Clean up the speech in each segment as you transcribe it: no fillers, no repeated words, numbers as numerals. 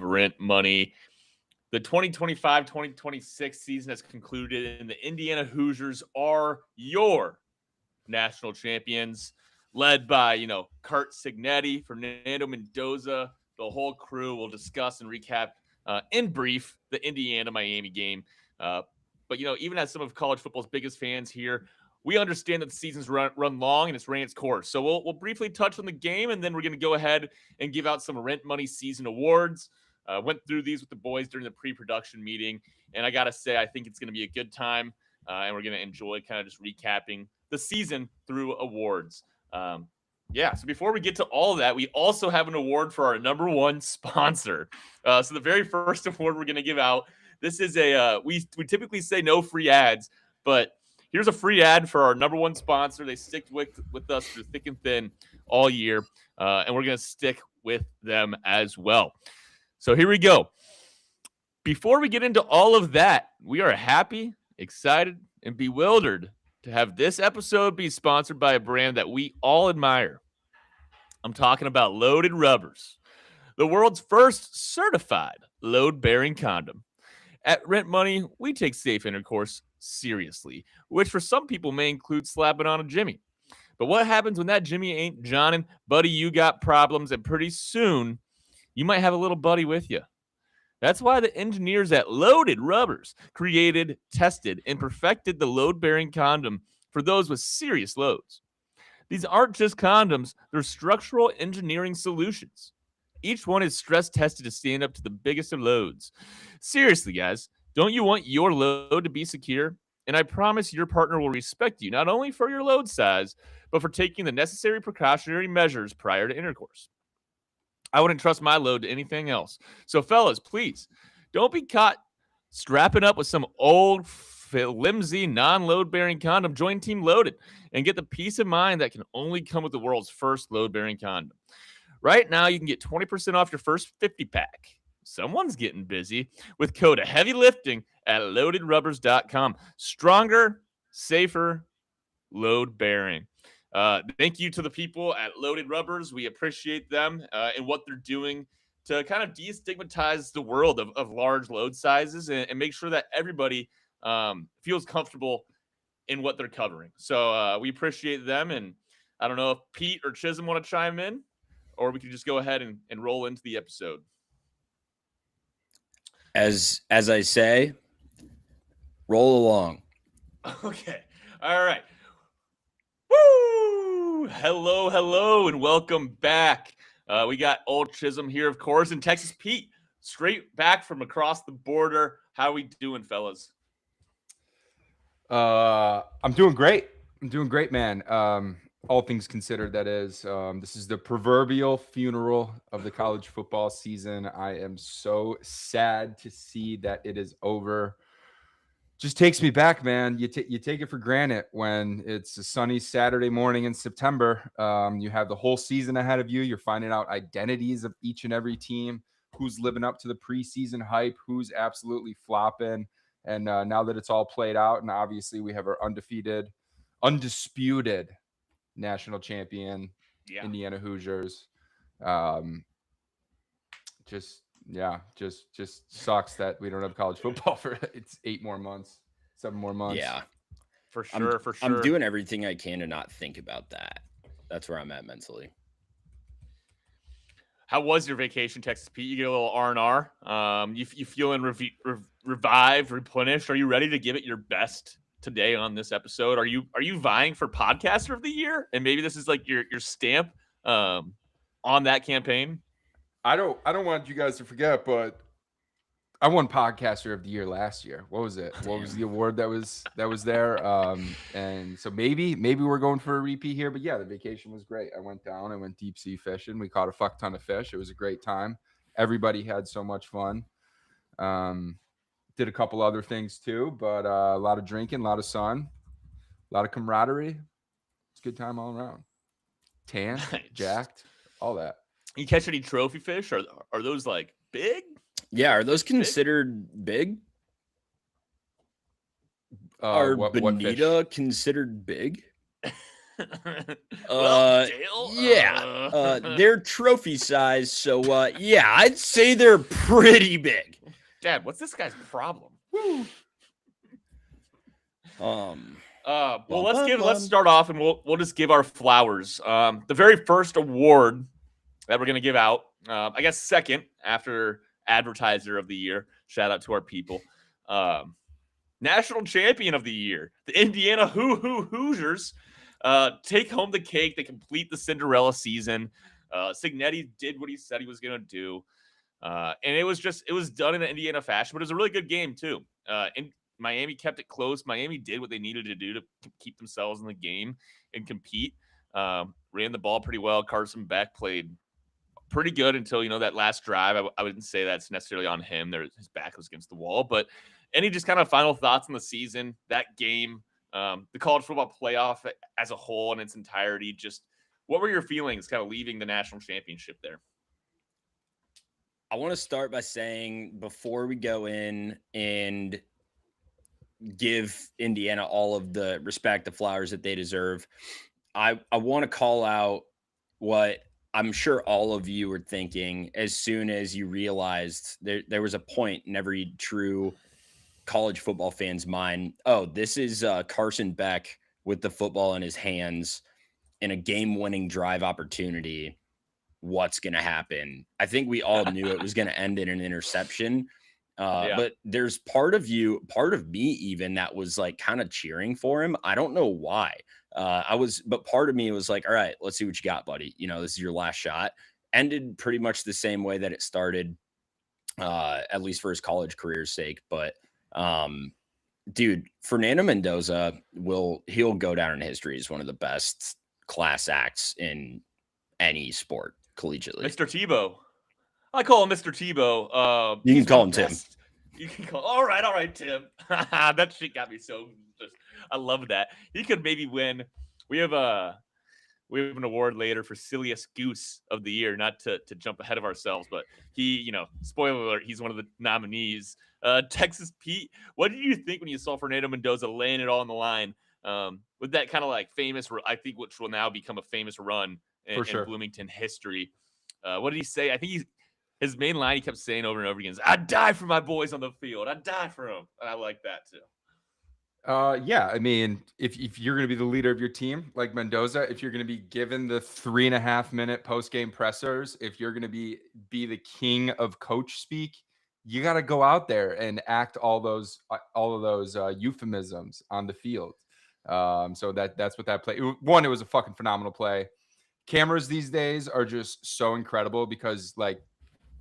rent money. The 2025-2026 season has concluded, and the Indiana Hoosiers are your national champions, led by, Kurt Signetti, Fernando Mendoza, the whole crew. Will discuss and recap in brief the Indiana-Miami game. But, even as some of college football's biggest fans here, we understand that the season's run long and it's ran its course. So we'll briefly touch on the game, and then we're going to go ahead and give out some rent money season awards. Went through these with the boys during the pre-production meeting, and I got to say, I think it's going to be a good time, and we're going to enjoy kind of just recapping the season through awards. So before we get to all of that, we also have an award for our number one sponsor. So the very first award we're going to give out, this is we typically say no free ads, but here's a free ad for our number one sponsor. They stick with us through thick and thin all year, and we're going to stick with them as well. So here we go. Before we get into all of that, we are happy, excited, and bewildered to have this episode be sponsored by a brand that we all admire. I'm talking about Loaded Rubbers, the world's first certified load-bearing condom. At Rent Money, we take safe intercourse seriously, which for some people may include slapping on a Jimmy. But what happens when that Jimmy ain't Johnin'? Buddy, you got problems, and pretty soon you might have a little buddy with you. That's why the engineers at Loaded Rubbers created, tested, and perfected the load-bearing condom for those with serious loads. These aren't just condoms, they're structural engineering solutions. Each one is stress-tested to stand up to the biggest of loads. Seriously, guys, don't you want your load to be secure? And I promise your partner will respect you, not only for your load size, but for taking the necessary precautionary measures prior to intercourse. I wouldn't trust my load to anything else. So, fellas, please, don't be caught strapping up with some old, flimsy, non-load-bearing condom. Join Team Loaded and get the peace of mind that can only come with the world's first load-bearing condom. Right now, you can get 20% off your first 50-pack. Someone's getting busy with code HEAVYLIFTING at loadedrubbers.com. Stronger, safer, load-bearing. Thank you to the people at Loaded Rubbers. We appreciate them and what they're doing to kind of destigmatize the world of large load sizes and make sure that everybody feels comfortable in what they're covering. So we appreciate them. And I don't know if Pete or Chisholm want to chime in, or we can just go ahead and roll into the episode. As I say, roll along. Okay. All right. Woo! Hello, and welcome back. We got old Chisholm here, of course, and Texas Pete, straight back from across the border. How are we doing, fellas? I'm doing great. Man. All things considered, that is. This is the proverbial funeral of the college football season. I am so sad to see that it is over. Just takes me back, man. You take it for granted when it's a sunny Saturday morning in September. You have the whole season ahead of you. You're finding out identities of each and every team, who's living up to the preseason hype, who's absolutely flopping. And now that it's all played out, and obviously we have our undisputed national champion, Indiana Hoosiers. Just sucks that we don't have college football for 7 more months. Yeah, for sure. I'm doing everything I can to not think about that. That's where I'm at mentally. How was your vacation, Texas Pete? You get a little R&R. You feeling revived, replenished? Are you ready to give it your best today on this episode? Are you vying for podcaster of the year? And maybe this is like your stamp on that campaign. I don't want you guys to forget, but I won podcaster of the year last year. What was it? Damn. What was the award that was there? And so maybe we're going for a repeat here. But yeah, the vacation was great. I went deep sea fishing. We caught a fuck ton of fish. It was a great time. Everybody had so much fun. Did a couple other things too, but a lot of drinking, a lot of sun, a lot of camaraderie. It's a good time all around. Tan, jacked, all that. You catch any trophy fish? Are those like big? Yeah, are those considered big? Are what bonita fish? considered big? Well, Dale, Yeah, they're trophy size, so yeah, I'd say they're pretty big. Dad, what's this guy's problem? Bum, Let's bum. start off and we'll just give our flowers. The very first award that we're gonna give out, I guess second after Advertiser of the Year. Shout out to our people. National Champion of the Year, the Indiana Hoosiers, take home the cake. They complete the Cinderella season. Signetti did what he said he was gonna do. And it was done in an Indiana fashion, but it was a really good game too. And Miami kept it close. Miami did what they needed to do to keep themselves in the game and compete. Ran the ball pretty well. Carson Beck played pretty good until that last drive. I wouldn't say that's necessarily on him. His back was against the wall. But any just kind of final thoughts on the season, that game, the college football playoff as a whole in its entirety? Just what were your feelings kind of leaving the national championship there? I want to start by saying, before we go in and give Indiana all of the respect, the flowers that they deserve, I want to call out what I'm sure all of you were thinking as soon as you realized there was a point in every true college football fan's mind. Oh, this is Carson Beck with the football in his hands in a game-winning drive opportunity. What's going to happen? I think we all knew it was going to end in an interception. But there's part of me even that was like kind of cheering for him. I don't know why. But part of me was like, all right, let's see what you got, buddy. This is your last shot. Ended pretty much the same way that it started, at least for his college career's sake. But dude, Fernando Mendoza he'll go down in history as one of the best class acts in any sport collegiately. Mr. Tebow. I call him Mr. Tebow. You can call him Tim. You can call. All right, Tim. That shit got me so. I love that. He could maybe win. We have an award later for silliest goose of the year. Not to jump ahead of ourselves, but he, spoiler alert, he's one of the nominees. Texas Pete. What did you think when you saw Fernando Mendoza laying it all on the line? With that kind of like famous, I think, which will now become a famous run in Bloomington history. What did he say? I think his main line he kept saying over and over again is, "I die for my boys on the field. I die for them." And I like that too. Yeah, I mean, if you're going to be the leader of your team, like Mendoza, if you're going to be given the 3.5-minute post-game pressers, if you're going to be the king of coach speak, you got to go out there and act all of those euphemisms on the field. So that's what that play. It was a fucking phenomenal play. Cameras these days are just so incredible because, like,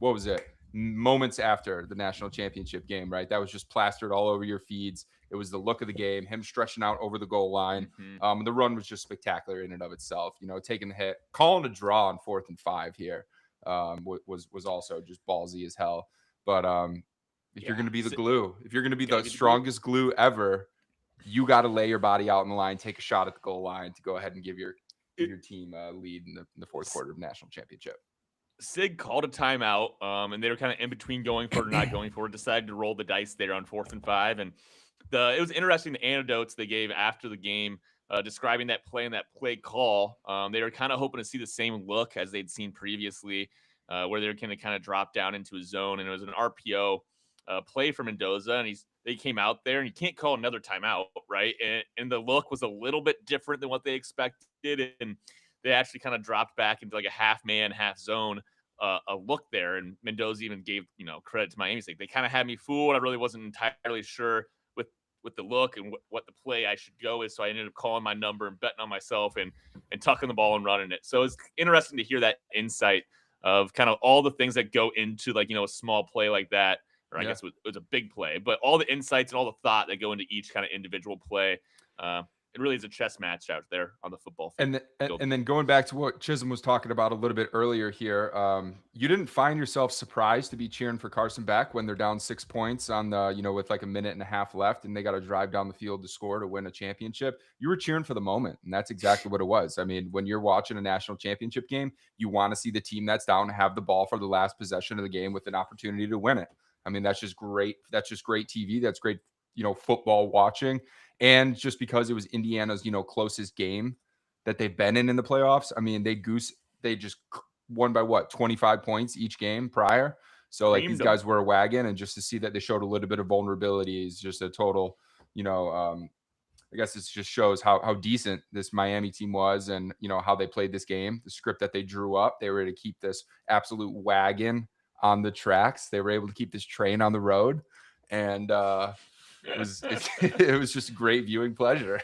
what was it? Moments after the national championship game, right? That was just plastered all over your feeds. It was the look of the game, him stretching out over the goal line. The run was just spectacular in and of itself. Taking the hit, calling a draw on 4th and 5 here was also just ballsy as hell. But if you're going to be the glue, if you're going to be the strongest glue ever, you got to lay your body out on the line, take a shot at the goal line to go ahead and give your team a lead in the fourth quarter of national championship. Sig called a timeout, and they were kind of in between going for it or not going for it. Decided to roll the dice there on 4th and 5, and it was interesting the anecdotes they gave after the game, describing that play and that play call. They were kind of hoping to see the same look as they'd seen previously, where they were going to kind of drop down into a zone, and it was an RPO play for Mendoza, and they came out there, and you can't call another timeout, right? And the look was a little bit different than what they expected, and they actually kind of dropped back into like a half man, half zone a look there. And Mendoza even gave, credit to Miami's like, they kind of had me fooled. I really wasn't entirely sure with the look and what the play I should go is. So I ended up calling my number and betting on myself and tucking the ball and running it. So it's interesting to hear that insight of kind of all the things that go into like, a small play like that, or I guess it was a big play, but all the insights and all the thought that go into each kind of individual play. It really is a chess match out there on the football field. And then going back to what Chisholm was talking about a little bit earlier here, you didn't find yourself surprised to be cheering for Carson Beck when they're down 6 points on the, with like a minute and a half left and they got to drive down the field to score to win a championship. You were cheering for the moment, and that's exactly what it was. I mean, when you're watching a national championship game, you want to see the team that's down have the ball for the last possession of the game with an opportunity to win it. I mean, that's just great. That's just great TV. That's great, football watching. And just because it was Indiana's, closest game that they've been in the playoffs. I mean, they just won by 25 points each game prior. So like these guys were a wagon, and just to see that they showed a little bit of vulnerability is just a total, I guess it just shows how decent this Miami team was, and how they played this game, the script that they drew up. They were able to keep this absolute wagon on the tracks. They were able to keep this train on the road, and it was just a great viewing pleasure.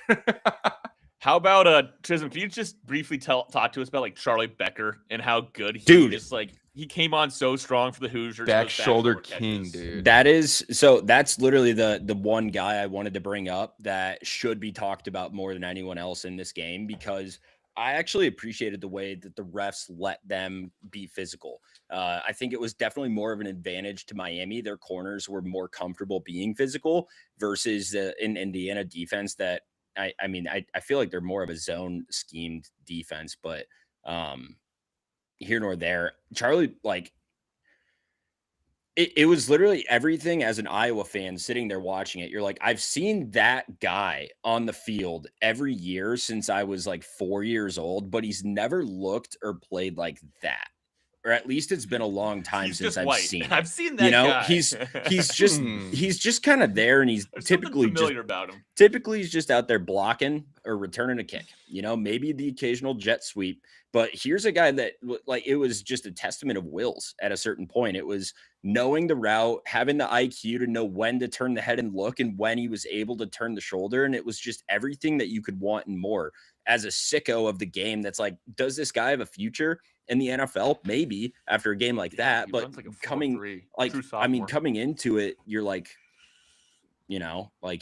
How about Chisholm? Can you just briefly talk to us about like Charlie Becker and how good he came on so strong for the Hoosiers? Back shoulder king, dude. That's literally the one guy I wanted to bring up that should be talked about more than anyone else in this game, because I actually appreciated the way that the refs let them be physical. I think it was definitely more of an advantage to Miami. Their corners were more comfortable being physical versus in Indiana defense that I feel like they're more of a zone schemed defense, but here nor there. Charlie, like, it was literally everything as an Iowa fan sitting there watching it. You're like, I've seen that guy on the field every year since I was like 4 years old, but he's never looked or played like that. Or at least it's been a long time since I've seen it. I've seen that guy. He's just kind of there, and he's typically familiar about him. Typically, he's just out there blocking or returning a kick. Maybe the occasional jet sweep. But here's a guy that, like, it was just a testament of wills at a certain point. It was knowing the route, having the IQ to know when to turn the head and look, and when he was able to turn the shoulder. And it was just everything that you could want and more. As a sicko of the game, that's like, does this guy have a future in the NFL? Maybe after a game like that. But coming into it, you're like,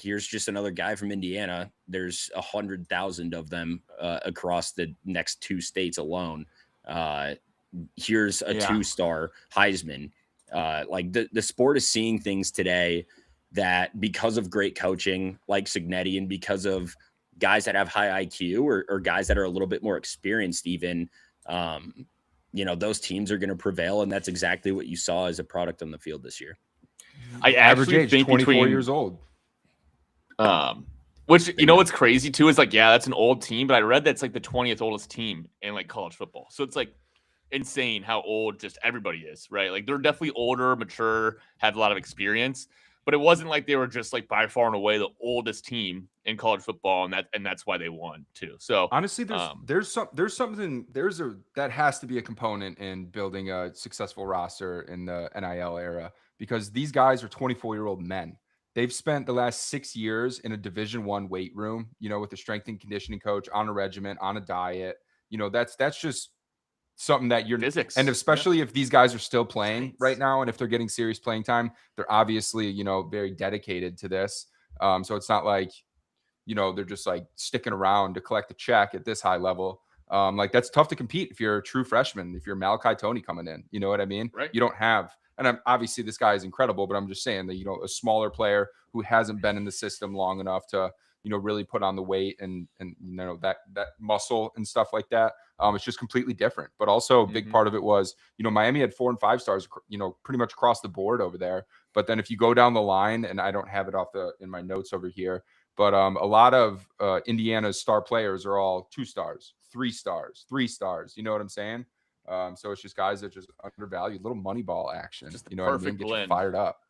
here's just another guy from Indiana. There's 100,000 of them across the next 2 states alone. Here's a 2-star Heisman. The sport is seeing things today that, because of great coaching like Cignetti, and because of guys that have high IQ or guys that are a little bit more experienced even, those teams are going to prevail. And that's exactly what you saw as a product on the field this year. I average actually age think 24 years old. Which, what's crazy too is like, yeah, that's an old team, but I read that's like the 20th oldest team in like college football. So it's like insane how old just everybody is, right? Like they're definitely older, mature, have a lot of experience, but it wasn't like they were just like by far and away the oldest team in college football, and that's why they won too. So honestly, that has to be a component in building a successful roster in the NIL era, because these guys are 24-year-old men. They've spent the last 6 years in a Division I weight room, with a strength and conditioning coach, on a regiment, on a diet. That's just something that you're physics. And especially if these guys are still playing right now, and if they're getting serious playing time, they're obviously, very dedicated to this. So it's not like, they're just like sticking around to collect a check at this high level. Like that's tough to compete if you're a true freshman, if you're Malachi Toney coming in, you know what I mean? Right. You don't have, and obviously this guy is incredible, but I'm just saying that, a smaller player who hasn't been in the system long enough to, really put on the weight and that muscle and stuff like that. It's just completely different. But also a big part of it was, Miami had 4 and 5 stars, pretty much across the board over there. But then if you go down the line, and I don't have it in my notes over here, but a lot of Indiana's star players are all 2 stars, 3 stars, 3 stars. You know what I'm saying? So it's just guys that just undervalued, little money ball action. Just the what I mean? perfect Get blend. you fired up.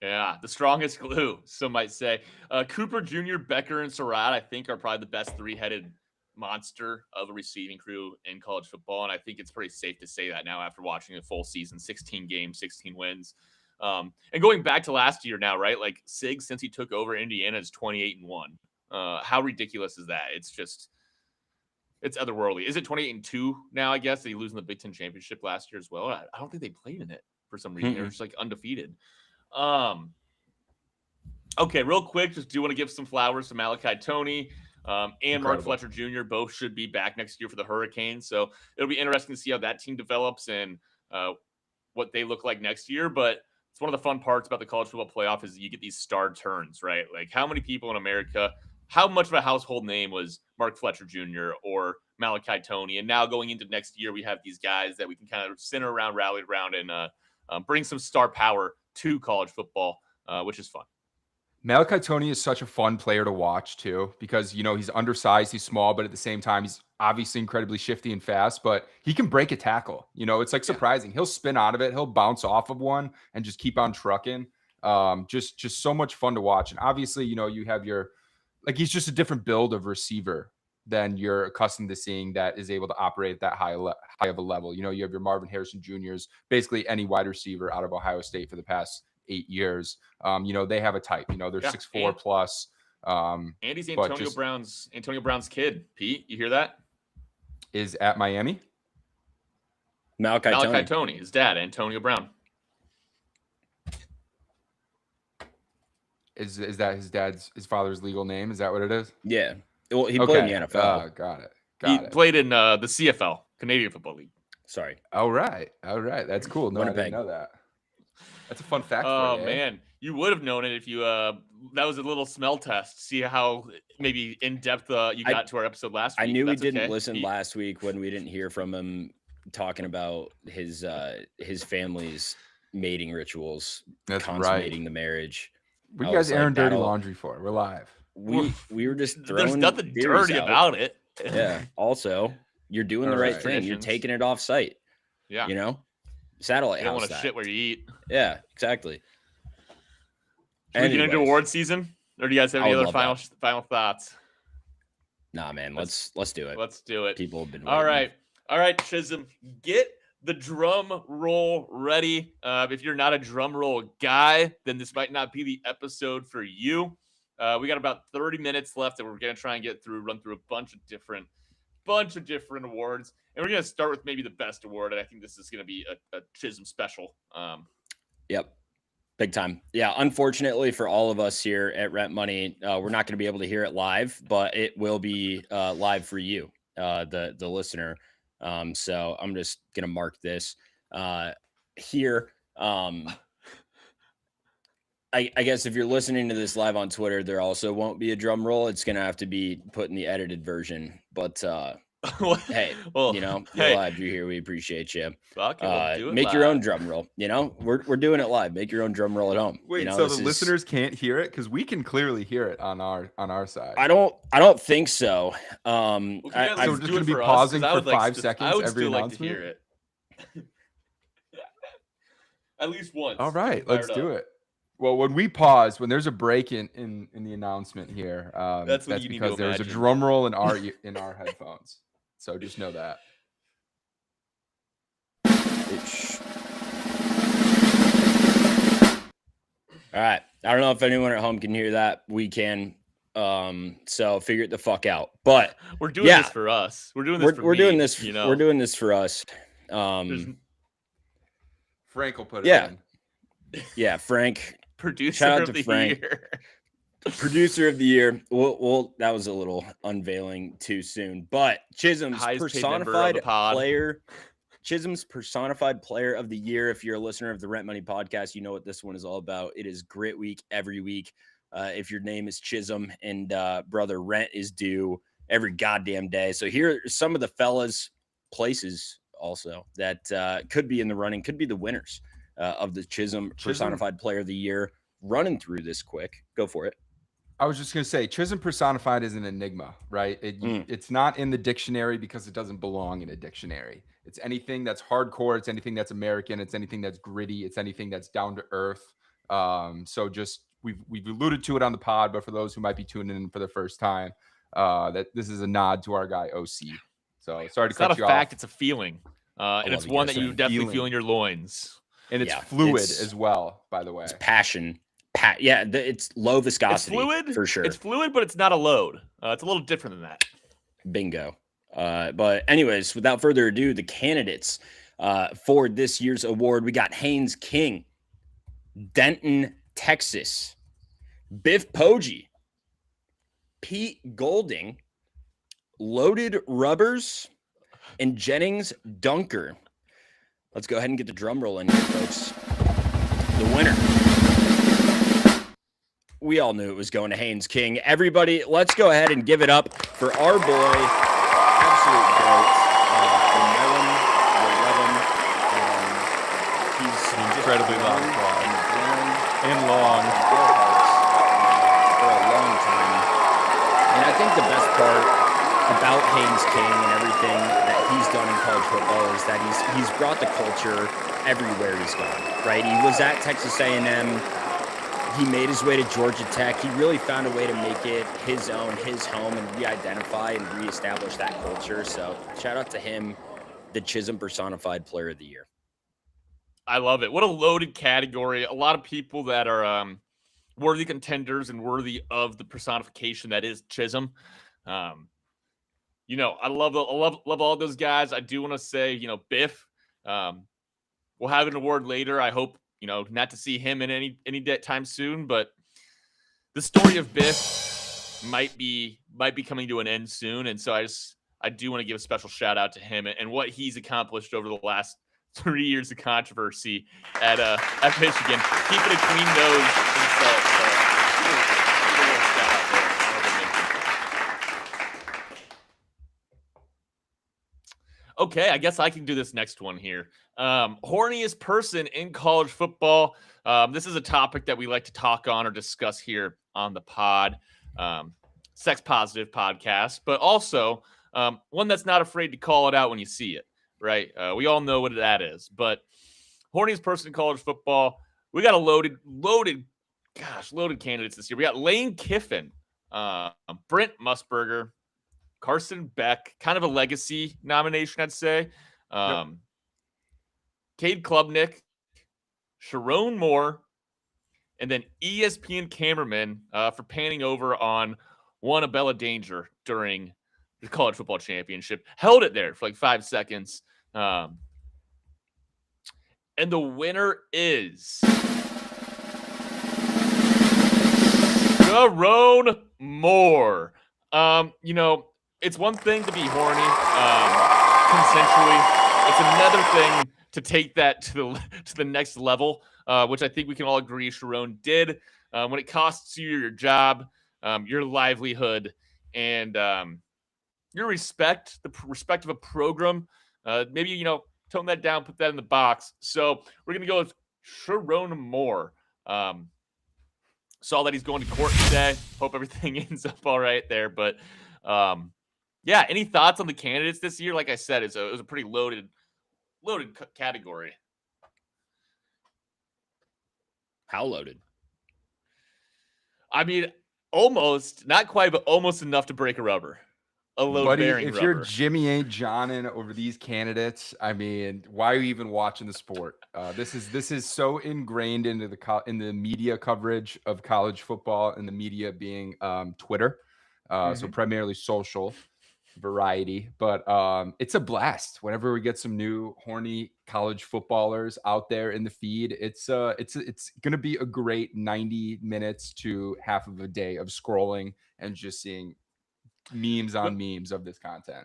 Yeah, the strongest glue, some might say. Cooper Jr., Becker, and Surratt, I think, are probably the best 3-headed monster of a receiving crew in college football. And I think it's pretty safe to say that now after watching a full season, 16 games, 16 wins. And going back to last year now, right? Like Sig, since he took over Indiana, is 28-1. How ridiculous is that? It's otherworldly. Is it 28-2 now, I guess? Did he lose in the Big Ten championship last year as well? I don't think they played in it for some reason. They're just like undefeated. Okay, real quick, just do want to give some flowers to Malachi Toney and Mark Fletcher Jr. Both should be back next year for the Hurricanes. So it'll be interesting to see how that team develops and what they look like next year. But it's one of the fun parts about the college football playoff is you get these star turns, right? Like how many people in America, how much of a household name was Mark Fletcher Jr. or Malachi Toney? And now going into next year, we have these guys that we can kind of center around, rally around, and bring some star power to college football, which is fun. Malachi Toney is such a fun player to watch too, because, he's undersized, he's small, but at the same time, he's obviously incredibly shifty and fast, but he can break a tackle. It's like surprising. He'll spin out of it. He'll bounce off of one and just keep on trucking. Just so much fun to watch. And obviously, you have he's just a different build of receiver than you're accustomed to seeing that is able to operate at that high of a level. You have your Marvin Harrison Jr.'s, basically any wide receiver out of Ohio State for the past 8 years. They have a type. They're 6'4" plus. And he's Antonio Brown's kid. Pete, you hear that? Is at Miami. Malachi Tony, his dad, Antonio Brown. Is that his father's legal name? Is that what it is? Yeah. Well, he played in the NFL. Got it. He played in the CFL, Canadian Football League. Sorry. All right. That's cool. No, I didn't know that. That's a fun fact. Oh, man. You would have known it if you that was a little smell test. See how maybe in depth you got to our episode last week. I knew we didn't listen last week when we didn't hear from him talking about his family's mating rituals, consummating the marriage. What are you guys airing dirty laundry for? We're live. We were just throwing. There's nothing dirty about it. Yeah. Also, you're doing the right thing. You're taking it off site. Yeah. Satellite house. You don't want to shit where you eat. Yeah, exactly. Should we get into award season, or do you guys have any other final thoughts? Nah, man. Let's do it. Let's do it. People have been waiting. All right, Chisholm, get the drum roll ready. If you're not a drum roll guy, then this might not be the episode for you. We got about 30 minutes left that we're going to try and run through a bunch of different awards. And we're going to start with maybe the best award. And I think this is going to be a Chisholm special. Yep. Big time. Yeah. Unfortunately for all of us here at Rent Money, we're not going to be able to hear it live, but it will be live for you, the listener. So I'm just going to mark this here. I guess if you're listening to this live on Twitter, there also won't be a drum roll. It's going to have to be put in the edited version. But hey, you're live. You're here. We appreciate you. Make your own drum roll. We're doing it live. Make your own drum roll at home. Wait, so the listeners can't hear it because we can clearly hear it on our side. I don't think so. So we're just going to be pausing for 5 seconds every announcement. Like to hear it. At least once. All right, let's do it. Well, when we pause, when there's a break in the announcement here, that's because there's a drum roll in our headphones. So just know that. All right. I don't know if anyone at home can hear that. We can. So figure it the fuck out. But we're doing this for us. We're doing this for me, doing this. We're doing this for us. Frank will put it in. Yeah, Frank. Producer of the year. Producer of the year. Well, that was a little unveiling too soon. But Chisholm's personified player. Chisholm's personified player of the year. If you're a listener of the Rent Money podcast, you know what this one is all about. It is grit week every week. If your name is Chisholm and brother, rent is due every goddamn day. So here are some of the fellas' places also that could be in the running, could be the winners of the Chisholm personified player of the year. Running through this quick. Go for it. I was just going to say, Chisholm personified is an enigma, right? It's not in the dictionary because it doesn't belong in a dictionary. It's anything that's hardcore. It's anything that's American. It's anything that's gritty. It's anything that's down to earth. So just we've alluded to it on the pod, but for those who might be tuning in for the first time, that this is a nod to our guy OC. So sorry to cut you off. It's not a fact; it's a feeling, and it's one that you definitely feel in your loins. And it's fluid as well, by the way. It's passion. It's low viscosity. It's fluid for sure. It's fluid, but it's not a load. It's a little different than that. Bingo. But anyways, without further ado, the candidates for this year's award, we got Haynes King, Denton, Texas, Biff Poggi, Pete Golding, Loaded Rubbers, and Jennings Dunker. Let's go ahead and get the drum roll in here, folks. The winner. We all knew it was going to Haynes King. Everybody, let's go ahead and give it up for our boy, absolute great, for Melon, he's incredibly loud and long for a long time. And I think the best part about Haynes King and everything that he's done in college football is that he's brought the culture everywhere he's gone, right? He was at Texas A&M. He made his way to Georgia Tech. He really found a way to make it his own, his home, and re-identify and reestablish that culture. So shout out to him, the Chisholm personified player of the year. I love it. What a loaded category. A lot of people that are worthy contenders and worthy of the personification that is Chisholm. I love all those guys. I do want to say, Biff, we'll have an award later. I hope, not to see him in any time soon, but the story of Biff might be coming to an end soon. And so I do want to give a special shout out to him and what he's accomplished over the last 3 years of controversy at Michigan. Keeping a clean nose himself. Okay, I guess I can do this next one here. Horniest person in college football. This is a topic that we like to talk on or discuss here on the pod. Sex positive podcast, but also one that's not afraid to call it out when you see it, right? We all know what that is, but horniest person in college football. We got a loaded candidates this year. We got Lane Kiffin, Brent Musburger, Carson Beck, kind of a legacy nomination, I'd say. Cade Klubnik, Sharon Moore, and then ESPN cameraman for panning over on one Abella Danger during the college football championship. Held it there for like 5 seconds. And the winner is Sharon Moore. It's one thing to be horny consensually. It's another thing to take that to the next level, which I think we can all agree Sharon did. When it costs you your job, your livelihood, and your respect, the respect of a program, maybe, tone that down, put that in the box. So we're going to go with Sharon Moore. Saw that he's going to court today. Hope everything ends up all right there. But any thoughts on the candidates this year? Like I said, it was a pretty loaded category. How loaded? I mean, almost, not quite, but almost enough to break a rubber. A load-bearing rubber. If you're Jimmy ain't Johnin over these candidates, I mean, why are you even watching the sport? This is so ingrained into in the media coverage of college football, and the media being Twitter, so primarily social variety. But it's a blast whenever we get some new horny college footballers out there in the feed. It's gonna be a great 90 minutes to half of a day of scrolling and just seeing memes on memes of this content.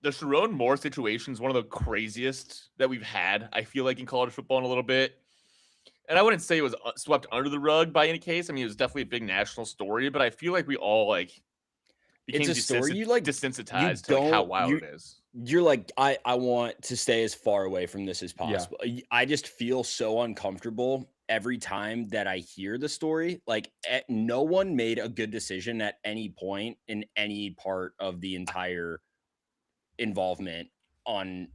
The Sharon Moore situation is one of the craziest that we've had, I feel like, in college football in a little bit. And I wouldn't say it was swept under the rug by any case. I mean, it was definitely a big national story, but I feel like we all became it's a story you desensitized to how wild it is. You're like, I want to stay as far away from this as possible. Yeah. I just feel so uncomfortable every time that I hear the story. Like, no one made a good decision at any point in any part of the entire involvement on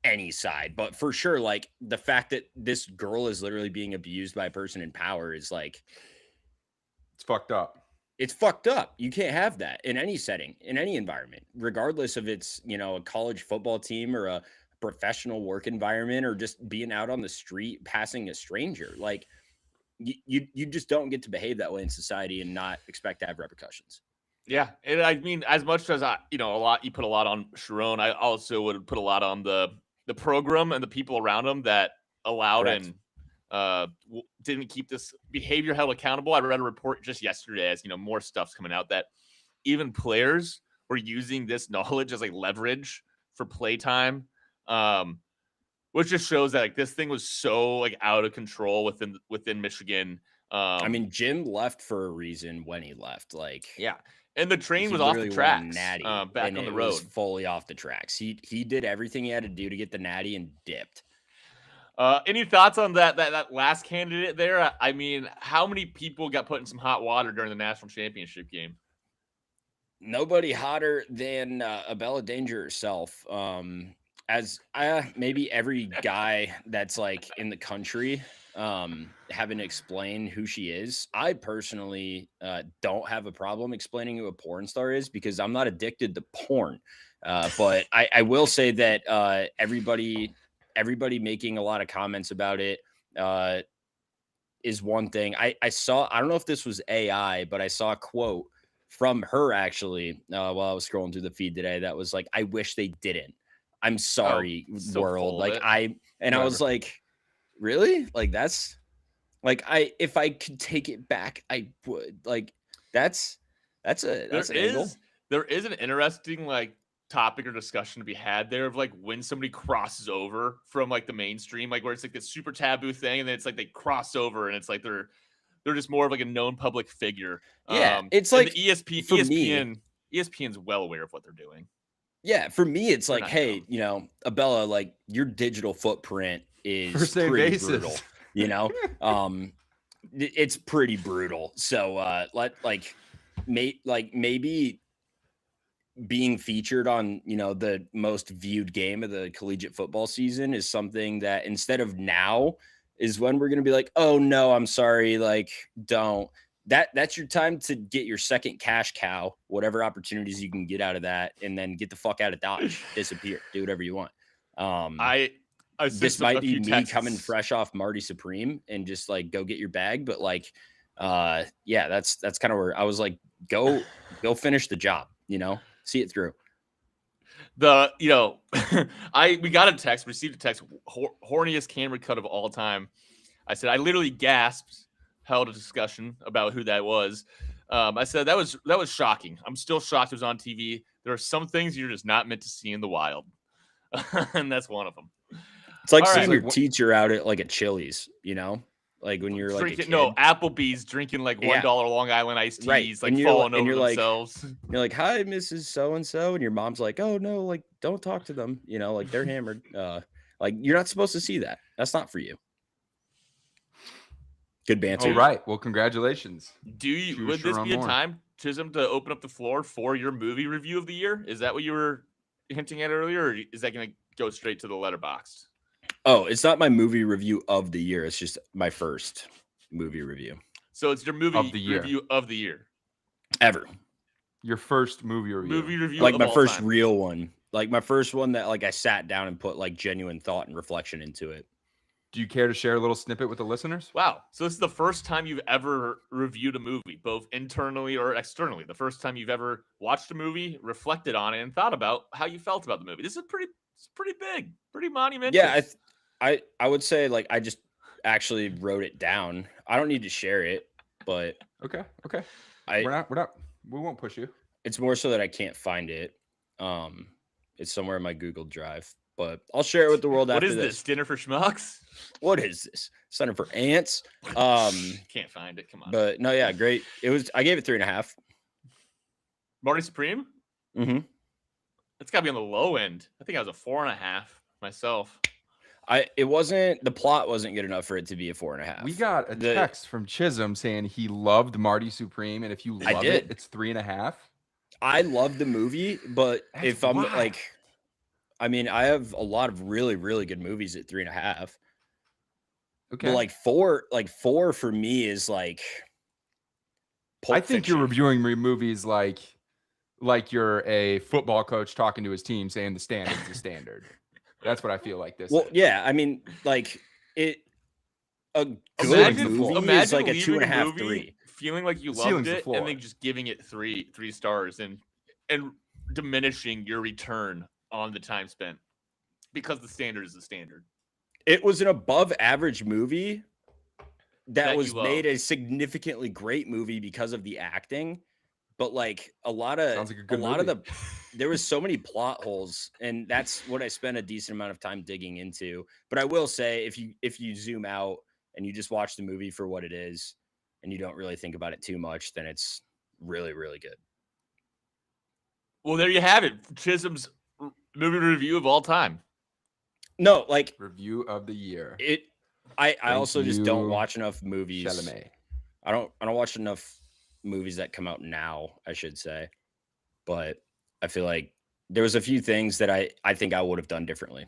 any side. But for sure, like, the fact that this girl is literally being abused by a person in power is like, it's fucked up. It's fucked up. You can't have that in any setting, in any environment, regardless of it's, a college football team or a professional work environment or just being out on the street passing a stranger. Like, you just don't get to behave that way in society and not expect to have repercussions. Yeah, and I mean, as much as you put a lot on Sharon, I also would put a lot on the program and the people around him that allowed Correct. and didn't keep this behavior held accountable. I read a report just yesterday as more stuff's coming out that even players were using this knowledge as like leverage for playtime. Which just shows that this thing was so out of control within Michigan. I mean, Jim left for a reason when he left. Yeah, and the train was off the tracks. Natty, back on the road, was fully off the tracks. He did everything he had to do to get the natty and dipped. Any thoughts on that last candidate there? I mean, how many people got put in some hot water during the national championship game? Nobody hotter than Abella Danger herself. As maybe every guy that's like in the country having to explain who she is. I personally don't have a problem explaining who a porn star is because I'm not addicted to porn. But I will say that everybody making a lot of comments about it is one thing. I saw, I don't know if this was AI, but I saw a quote from her actually while I was scrolling through the feed today that was like, I wish they didn't. I'm sorry, so world. full of Like it. I Whatever. was like, really? Like that's like if I could take it back, I would. Like that's an angle. There is an interesting like topic or discussion to be had there of like when somebody crosses over from like the mainstream, like where it's like this super taboo thing, and then it's like they cross over and it's like they're just more of like a known public figure. Yeah, it's and like the for me, ESPN's well aware of what they're doing. yeah, for me, it's They're like, not hey, dumb. you know, Abella, like your digital footprint is First name pretty basis. brutal. You know, it's pretty brutal. So, maybe being featured on, you know, the most viewed game of the collegiate football season is something that instead of now is when we're going to be like, oh no, I'm sorry. Like, don't. That's your time to get your second cash cow, whatever opportunities you can get out of that, and then get the fuck out of Dodge, disappear, do whatever you want. I This might a be few me texts. coming fresh off Marty Supreme and just like go get your bag, but like, yeah, that's kind of where I was like, go finish the job, you know, see it through. We got a text, received a text, horniest camera cut of all time. I said I literally gasped, held a discussion about who that was. I said that was shocking. I'm still shocked it was on TV. There are some things you're just not meant to see in the wild, and that's one of them. It's like All seeing right. your teacher out at like a Chili's, you know, like when you're like a kid. No, Applebee's drinking like $1 Long Island iced teas, Right. like And falling over you're like, themselves. you're like, hi, Mrs. So and so, and your mom's like, oh no, like don't talk to them, you know, like they're hammered. Like you're not supposed to see that. That's not for you. Good banter. All right. Well, congratulations. Would this be a time, Chisholm, to open up the floor for your movie review of the year? Is that what you were hinting at earlier, or is that going to go straight to the letterboxd? Oh, it's not my movie review of the year. It's just my first movie review. So it's your movie of the year. Review of the year. Ever. Your first movie review. Movie review like of my all first time. real one. Like my first one that like I sat down and put like genuine thought and reflection into it. Do you care to share a little snippet with the listeners? Wow. So this is the first time you've ever reviewed a movie, both internally or externally. The first time you've ever watched a movie, reflected on it, and thought about how you felt about the movie. This is pretty big, pretty monumental. Yeah, I would say like I just actually wrote it down. I don't need to share it, but Okay. we're not. We won't push you. It's more so that I can't find it. It's somewhere in my Google Drive, but I'll share it with the world after this. What is this? Dinner for Schmucks? What is this? Center for Ants? Can't find it. Come on. But no, yeah, great. I gave it 3.5. Marty Supreme? Mm-hmm. It's gotta be on the low end. I think I was a 4.5 myself. The plot wasn't good enough for it to be a 4.5. We got a text from Chisholm saying he loved Marty Supreme, and if you love it, it's 3.5. I love the movie, but That's if I'm wild. like, I mean, I have a lot of really, really good movies at 3.5. Okay. But like four for me is like. Pulp I think Fiction. you're reviewing movies like you're a football coach talking to his team saying the standard's the standard. That's what I feel like this. Well, is. yeah, I mean, like it. A good movie is like a 2.5, 3. Feeling like you loved it, and then just giving it three stars and diminishing your return on the time spent because the standard is the standard. It was an above average movie that was you made a significantly great movie because of the acting, but like a lot of there was so many plot holes, and that's what I spent a decent amount of time digging into. But I will say, if you zoom out and you just watch the movie for what it is, and you don't really think about it too much, then it's really, really good. Well, there you have it. Chisholm's movie review of all time. No, like review of the year. I also just don't watch enough movies. Chalamet. I don't watch enough movies that come out now, I should say. but I feel like there was a few things that I think I would have done differently.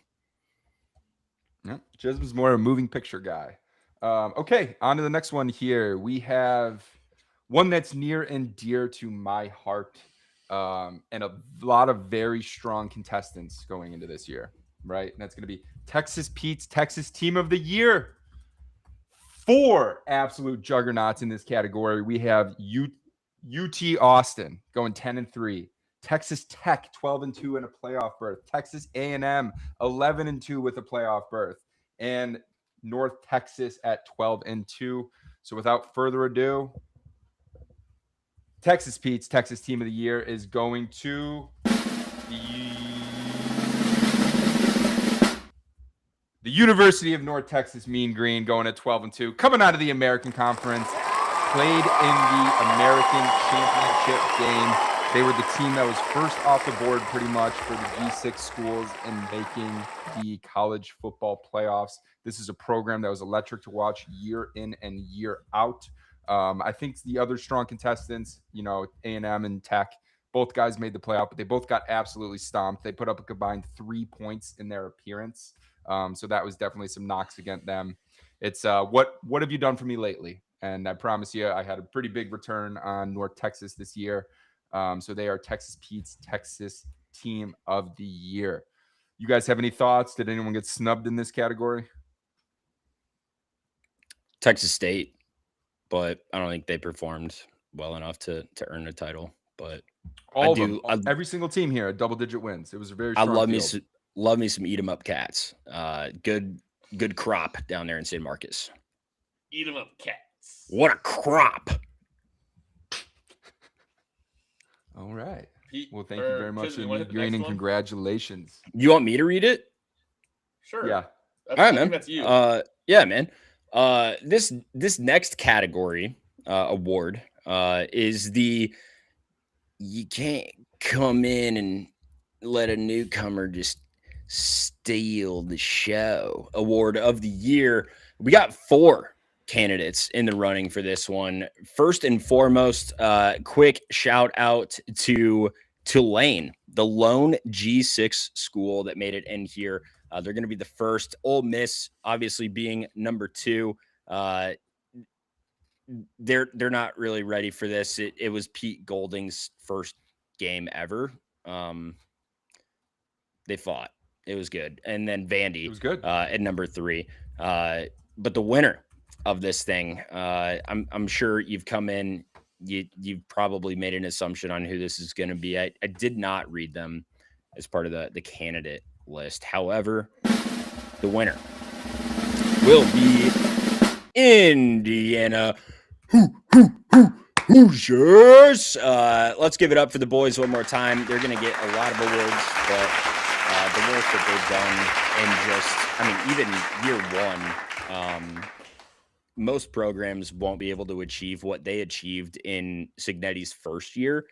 Yeah, Jesm's more a moving picture guy. Okay, on to the next one here. We have one that's near and dear to my heart, and a lot of very strong contestants going into this year, right? And that's going to be Texas Pete's Texas Team of the Year. 4 absolute juggernauts in this category. We have UT Austin going 10-3. Texas Tech 12-2 in a playoff berth. Texas A&M 11-2 with a playoff berth, and North Texas at 12-2. So without further ado, Texas Pete's Texas Team of the Year is going to the University of North Texas Mean Green, going at 12-2, coming out of the American Conference, played in the American Championship game. They were the team that was first off the board pretty much for the G6 schools in making the college football playoffs. This is a program that was electric to watch year in and year out. I think the other strong contestants, A&M and Tech, both guys made the playoff, but they both got absolutely stomped. They put up a combined 3 points in their appearance. So that was definitely some knocks against them. It's what have you done for me lately? And I promise you, I had a pretty big return on North Texas this year. So they are Texas Pete's Texas Team of the Year. You guys have any thoughts? Did anyone get snubbed in this category? Texas State, but I don't think they performed well enough to earn a title. But every single team here had double-digit wins. It was a very strong field. Love me some eat 'em up cats. Good crop down there in San Marcos. Eat 'em up cats. What a crop! All right. Pete, well, thank you very much, Green, and congratulations. You want me to read it? Sure. Yeah. All right, man. That's you. Yeah, man. This next category award is the you can't come in and let a newcomer just steal the show award of the year. We got 4 candidates in the running for this one. First and foremost, quick shout out to Tulane, the lone G6 school that made it in here. They're going to be the first. Ole Miss, obviously, being number 2. They're not really ready for this. It was Pete Golding's first game ever. They fought. It was good. And then Vandy, it was good at number 3. But the winner of this thing, I'm sure you've come in. You've probably made an assumption on who this is going to be. I did not read them as part of the candidate list. However, the winner will be Indiana Hoosiers. Let's give it up for the boys one more time. They're going to get a lot of awards, but the work that they've done in just, even year 1, most programs won't be able to achieve what they achieved in Signetti's first year,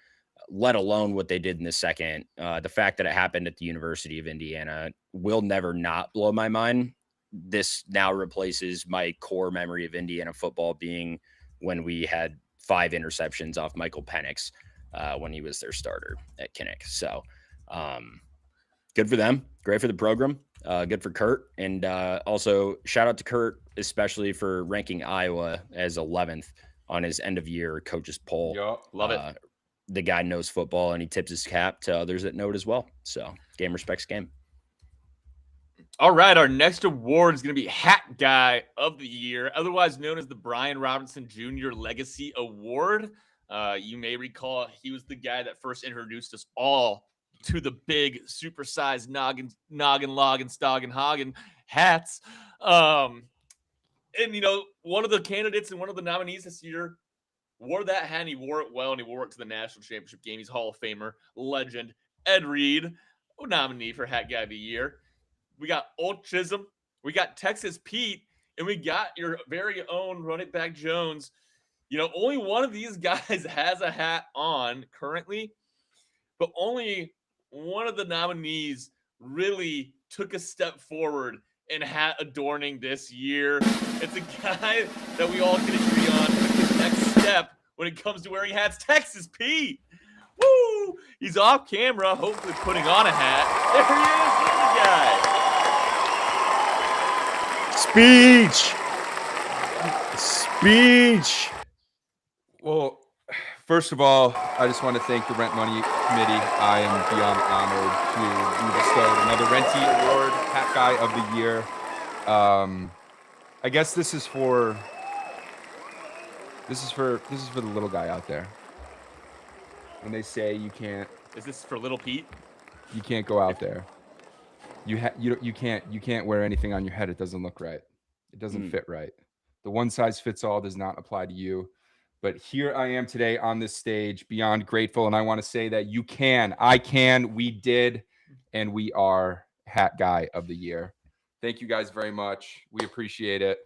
let alone what they did in the second. The fact that it happened at the University of Indiana will never not blow my mind. This now replaces my core memory of Indiana football being when we had 5 interceptions off Michael Penix when he was their starter at Kinnick. So good for them. Great for the program. Good for Kurt. And also shout out to Kurt, especially for ranking Iowa as 11th on his end of year coaches poll. Yep, love it. The guy knows football and he tips his cap to others that know it as well. So game respects game. All right, our next award is going to be Hat Guy of the Year, otherwise known as the Brian Robinson Jr. Legacy Award. You may recall he was the guy that first introduced us all to the big supersized noggin, login, stoggin, hoggin hats. And, one of the candidates and one of the nominees this year wore that hat, and he wore it well, and he wore it to the national championship game. He's Hall of Famer, legend, Ed Reed, nominee for Hat Guy of the Year. We got Old Chisholm, we got Texas Pete, and we got your very own Running Back Jones. Only one of these guys has a hat on currently, but only one of the nominees really took a step forward in hat adorning this year. It's a guy that we all can agree on took the next step when it comes to wearing hats. Texas Pete. Woo! Woo! He's off camera, hopefully putting on a hat. There he is. Look at the guy. Speech. Well, first of all, I just want to thank the Rent Money Committee. I am beyond honored to be bestowed another Renty Award, Hat Guy of the Year. I guess this is for the little guy out there. When they say you can't. Is this for Little Pete? You can't go out there. You can't wear anything on your head. It doesn't look right. It doesn't fit right. The one size fits all does not apply to you. But here I am today on this stage, beyond grateful, and I want to say that you can, I can, we did, and we are Hat Guy of the Year. Thank you guys very much. We appreciate it.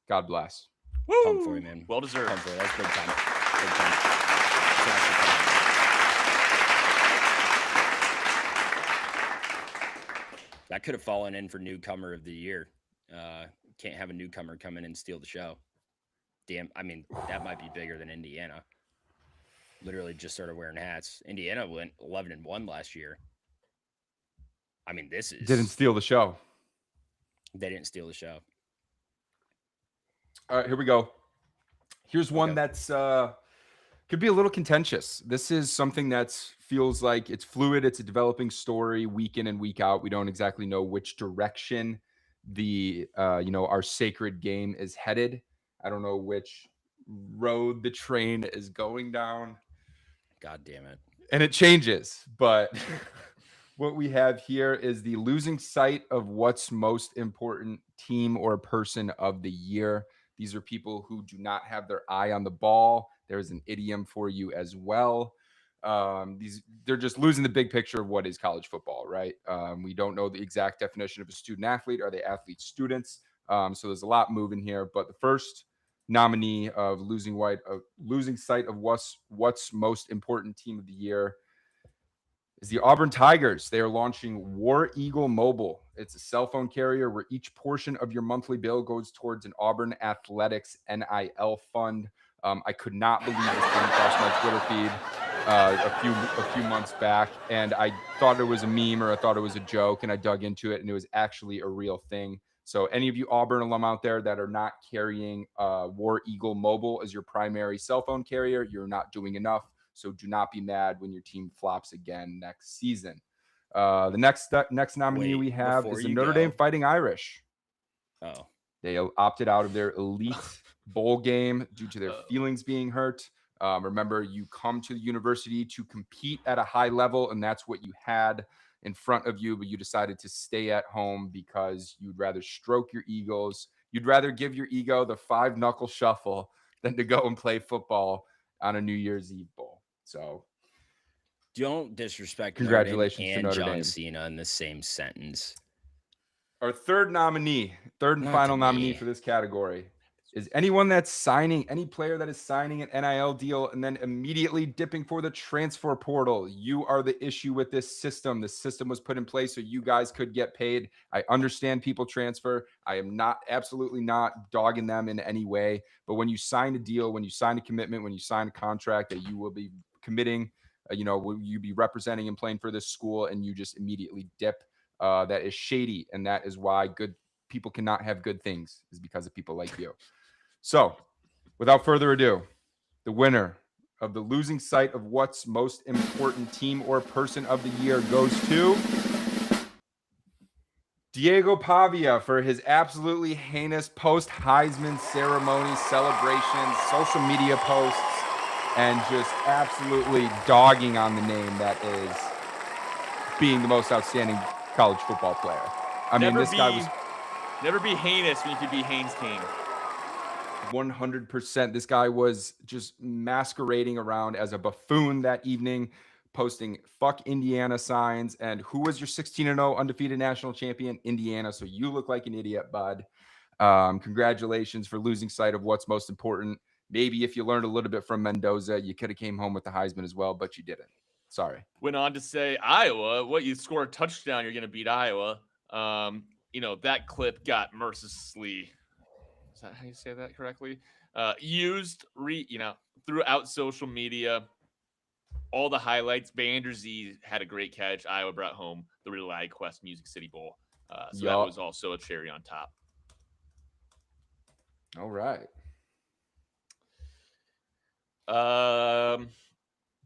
God bless. Woo! Come for you, man. Well deserved. Come for you. That's big time. Big time. That could have fallen in for newcomer of the year. Can't have a newcomer come in and steal the show. Damn, I mean, that might be bigger than Indiana. Literally just started wearing hats. Indiana went 11-1 last year. I mean, this is... Didn't steal the show. They didn't steal the show. All right, here we go. Here's one that's could be a little contentious. This is something that feels like it's fluid. It's a developing story week in and week out. We don't exactly know which direction the our sacred game is headed. I don't know which road the train is going down. God damn it. And it changes, but what we have here is the losing sight of what's most important team or person of the year. These are people who do not have their eye on the ball. There's an idiom for you as well. They're just losing the big picture of what is college football, right? We don't know the exact definition of a student athlete. Are they athlete students? So there's a lot moving here, but the first nominee of losing sight of what's most important team of the year is the Auburn Tigers. They are launching War Eagle Mobile. It's a cell phone carrier where each portion of your monthly bill goes towards an Auburn Athletics NIL fund. I could not believe this came across my Twitter feed a few months back, and I thought it was a meme or I thought it was a joke, and I dug into it, and it was actually a real thing. So any of you Auburn alum out there that are not carrying War Eagle Mobile as your primary cell phone carrier, you're not doing enough. So do not be mad when your team flops again next season. The next nominee we have is the Notre Dame Fighting Irish. Oh. They opted out of their elite bowl game due to their feelings being hurt. Remember, you come to the university to compete at a high level, and that's what you had in front of you, but you decided to stay at home because you'd rather stroke your egos. You'd rather give your ego the 5-knuckle shuffle than to go and play football on a New Year's Eve bowl. So don't disrespect congratulations Notre Dame to Notre and John Dame. Cena in the same sentence. Our third and final nominee for this category is anyone that's signing, any player that is signing an NIL deal and then immediately dipping for the transfer portal. You are the issue with this system. The system was put in place so you guys could get paid. I understand people transfer. I am absolutely not dogging them in any way. But when you sign a deal, when you sign a commitment, when you sign a contract that you will be committing, will you be representing and playing for this school, and you just immediately dip, that is shady. And that is why good people cannot have good things, is because of people like you. So, without further ado, the winner of the losing sight of what's most important team or person of the year goes to Diego Pavia for his absolutely heinous post-Heisman ceremony celebrations, social media posts, and just absolutely dogging on the name that is being the most outstanding college football player. Never be heinous when you could be Haynes King. 100%. This guy was just masquerading around as a buffoon that evening, posting "fuck Indiana" signs. And who was your 16-0 undefeated national champion? Indiana. So you look like an idiot, bud. Congratulations for losing sight of what's most important. Maybe if you learned a little bit from Mendoza, you could have came home with the Heisman as well, but you didn't. Sorry. Went on to say, Iowa, what, you score a touchdown, you're going to beat Iowa. That clip got mercilessly, is that how you say that correctly? Used, throughout social media all the highlights. Vanderzee had a great catch. Iowa brought home the Relay Quest Music City Bowl. So that was also a cherry on top. All right.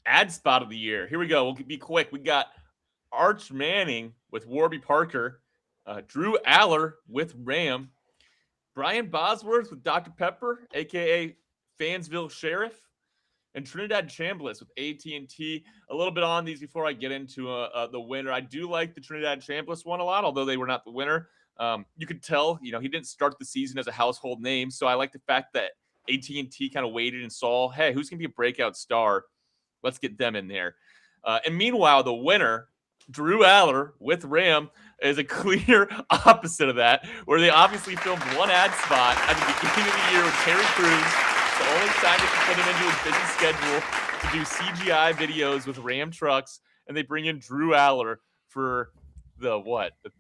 Ad spot of the year. Here we go. We'll be quick. We got Arch Manning with Warby Parker, Drew Aller with Ram, Brian Bosworth with Dr. Pepper, aka Fansville Sheriff, and Trinidad Chambliss with AT&T. A little bit on these before I get into the winner. I do like the Trinidad Chambliss one a lot, although they were not the winner. You could tell, he didn't start the season as a household name, so I like the fact that AT&T kind of waited and saw, hey, who's going to be a breakout star? Let's get them in there. And meanwhile, the winner, Drew Aller with Ram, is a clear opposite of that, where they obviously filmed one ad spot at the beginning of the year with Terry Crews. The only time they can put him into his busy schedule to do CGI videos with Ram trucks, and they bring in Drew Aller for the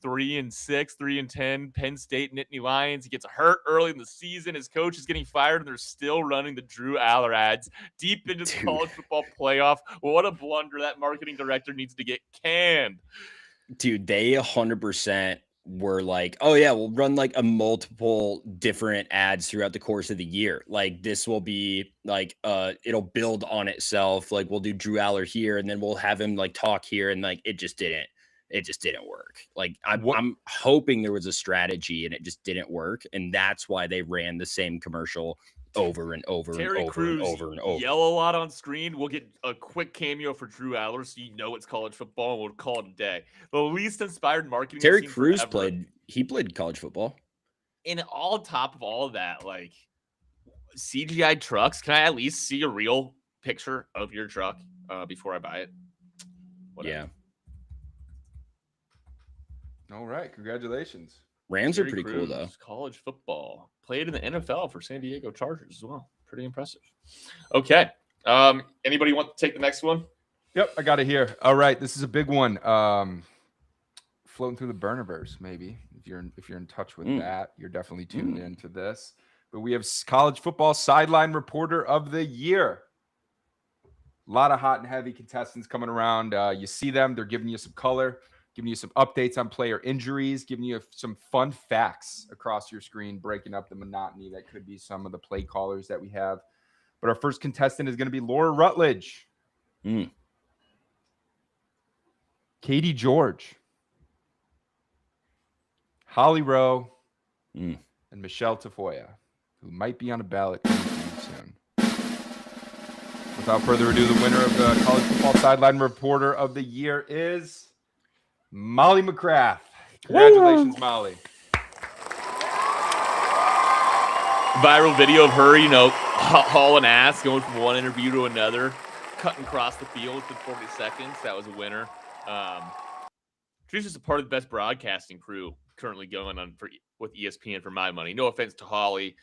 3-6, 3-10 Penn State Nittany Lions. He gets hurt early in the season. His coach is getting fired, and they're still running the Drew Aller ads deep into the college football playoff. What a blunder. That marketing director needs to get canned. Dude, they 100% were like, oh yeah, we'll run like a multiple different ads throughout the course of the year. Like this will be like, it'll build on itself. Like we'll do Drew Aller here, and then we'll have him like talk here. And like, it just didn't work. Like I'm hoping there was a strategy and it just didn't work. And that's why they ran the same commercial over and over Terry and over Crews and over and over. Yell a lot on screen. We'll get a quick cameo for Drew Aller, so it's college football, and we'll call it a day. The least inspired marketing. Terry Crews played college football. And on top of all of that, like CGI trucks, can I at least see a real picture of your truck before I buy it? Whatever. Yeah. All right, congratulations. Rams are pretty cool though. College football, played in the NFL for San Diego Chargers as well. Pretty impressive. Okay. Anybody want to take the next one? Yep, I got it here. All right, this is a big one. Floating through the Burniverse, maybe. If you're in touch with that, you're definitely tuned into this. But we have college football sideline reporter of the year. A lot of hot and heavy contestants coming around. You see them; they're giving you some color, giving you some updates on player injuries, giving you some fun facts across your screen, breaking up the monotony that could be some of the play callers that we have. But our first contestant is going to be Laura Rutledge, Katie George, Holly Rowe, and Michelle Tafoya, who might be on a ballot soon. Without further ado, the winner of the college football sideline reporter of the year is Molly McCrath. Congratulations, Molly. Viral video of her, hauling ass, going from one interview to another, cutting across the field within 40 seconds. That was a winner. She's just a part of the best broadcasting crew currently going on with ESPN for my money. No offense to Holly,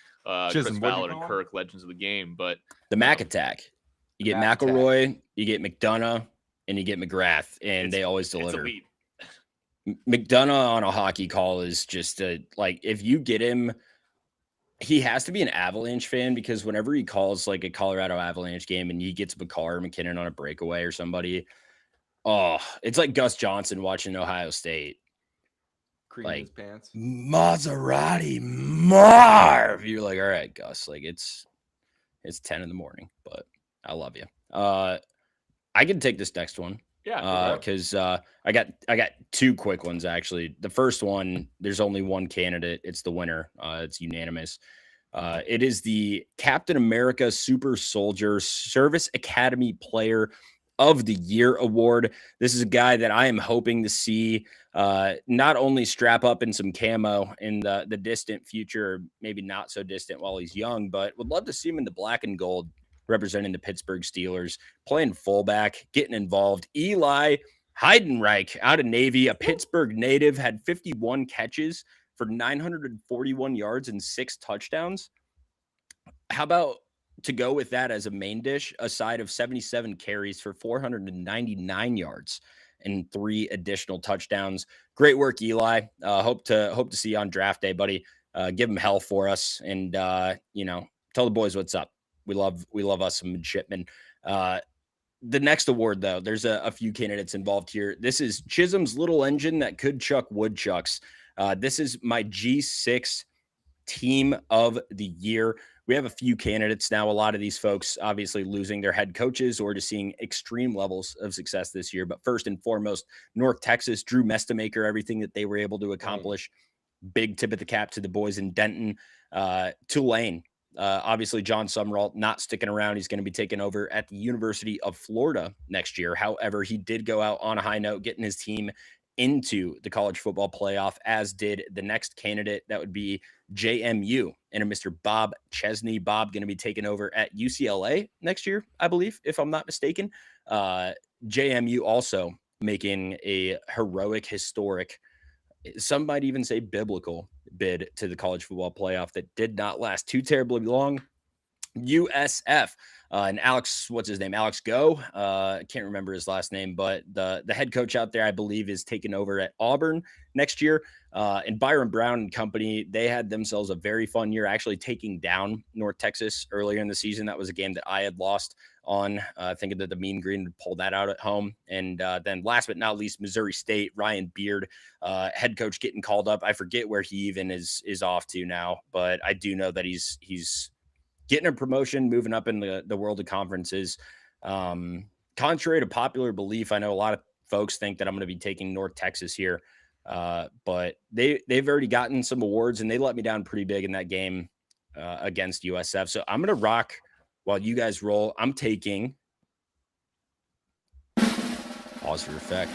Chris Ballard, and Kirk, legends of the game, but the Mac Attack. You get McElroy, you get McDonough, and you get McGrath, and they always deliver. McDonough on a hockey call is just if you get him, he has to be an Avalanche fan, because whenever he calls like a Colorado Avalanche game and he gets Bakar McKinnon on a breakaway or somebody, it's like Gus Johnson watching Ohio State. Cream his pants. Maserati Marv. You're like, all right, Gus, like it's 10 in the morning, but I love you. I can take this next one. Yeah. Because I got two quick ones, actually. The first one, there's only one candidate. It's the winner. It's unanimous. It is the Captain America Super Soldier Service Academy Player of the Year award. This is a guy that I am hoping to see not only strap up in some camo in the distant future, maybe not so distant while he's young, but would love to see him in the black and gold representing the Pittsburgh Steelers, playing fullback, getting involved. Eli Heidenreich out of Navy, a Pittsburgh native, had 51 catches for 941 yards and 6 touchdowns. How about to go with that as a main dish, a side of 77 carries for 499 yards and 3 additional touchdowns. Great work, Eli. Hope to see you on draft day, buddy. Give him hell for us, and tell the boys what's up. We love us some midshipmen. The next award, though, there's a few candidates involved here. This is Chisholm's little engine that could chuck woodchucks. This is my G6 team of the year. We have a few candidates now. A lot of these folks obviously losing their head coaches or just seeing extreme levels of success this year. But first and foremost, North Texas, Drew Mestamaker, everything that they were able to accomplish. Big tip of the cap to the boys in Denton. Tulane. Obviously, John Summerall not sticking around. He's going to be taking over at the University of Florida next year. However, he did go out on a high note, getting his team into the college football playoff, as did the next candidate. That would be JMU and a Mr. Bob Chesney. Bob going to be taking over at UCLA next year, I believe, if I'm not mistaken. JMU also making a heroic, historic, some might even say biblical bid to the college football playoff that did not last too terribly long. USF and Alex, what's his name? Alex Go. I can't remember his last name, but the head coach out there, I believe, is taking over at Auburn next year. And Byron Brown and company, they had themselves a very fun year, actually taking down North Texas earlier in the season. That was a game that I had lost on, thinking that the Mean Green would pull that out at home. And then last but not least, Missouri State, Ryan Beard, head coach, getting called up. I forget where he even is off to now, but I do know that he's getting a promotion, moving up in the world of conferences. Contrary to popular belief, I know a lot of folks think that I'm going to be taking North Texas here, but they've already gotten some awards, and they let me down pretty big in that game against USF. So I'm going to rock while you guys roll. I'm taking, pause for effect,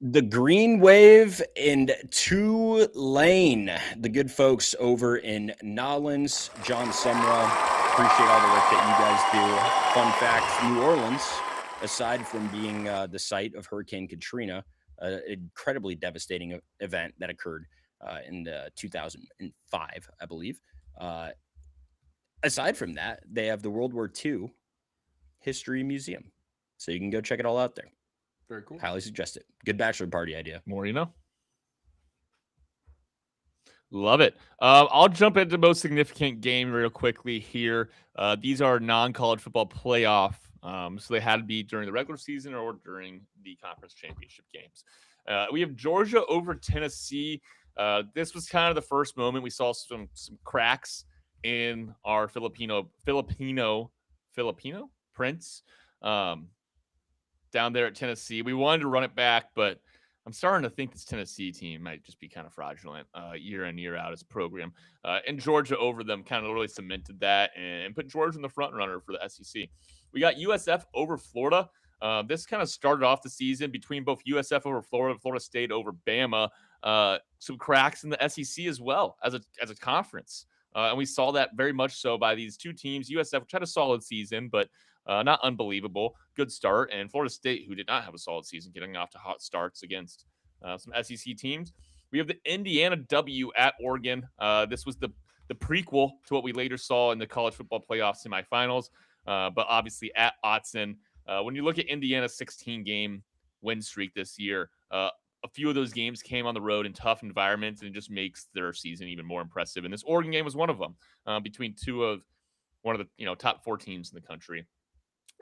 the Green Wave and Tulane, the good folks over in Nolens. John Summerall, appreciate all the work that you guys do. Fun fact, New Orleans, aside from being the site of Hurricane Katrina, an incredibly devastating event that occurred in 2005, I believe. Aside from that, they have the World War II History Museum. So you can go check it all out there. Very cool. Highly suggest it. Good bachelor party idea. More, you know. Love it. I'll jump into the most significant game real quickly here. These are non-college football playoff, so they had to be during the regular season or during the conference championship games. We have Georgia over Tennessee. This was kind of the first moment we saw some cracks in our Filipino Prince down there at Tennessee. We wanted to run it back, but I'm starting to think this Tennessee team might just be kind of fraudulent year in, year out as a program. And Georgia over them kind of really cemented that and put Georgia in the front runner for the SEC. We got USF over Florida. This kind of started off the season between both USF over Florida, Florida State over Bama. Some cracks in the SEC as well as a conference. And we saw that very much so by these two teams. USF, which had a solid season, but not unbelievable. Good start. And Florida State, who did not have a solid season, getting off to hot starts against some SEC teams. We have the Indiana W at Oregon. This was the prequel to what we later saw in the college football playoff semifinals, but obviously at Autzen. When you look at Indiana's 16-game win streak this year, a few of those games came on the road in tough environments, and it just makes their season even more impressive. And this Oregon game was one of them, between one of the top 4 teams in the country.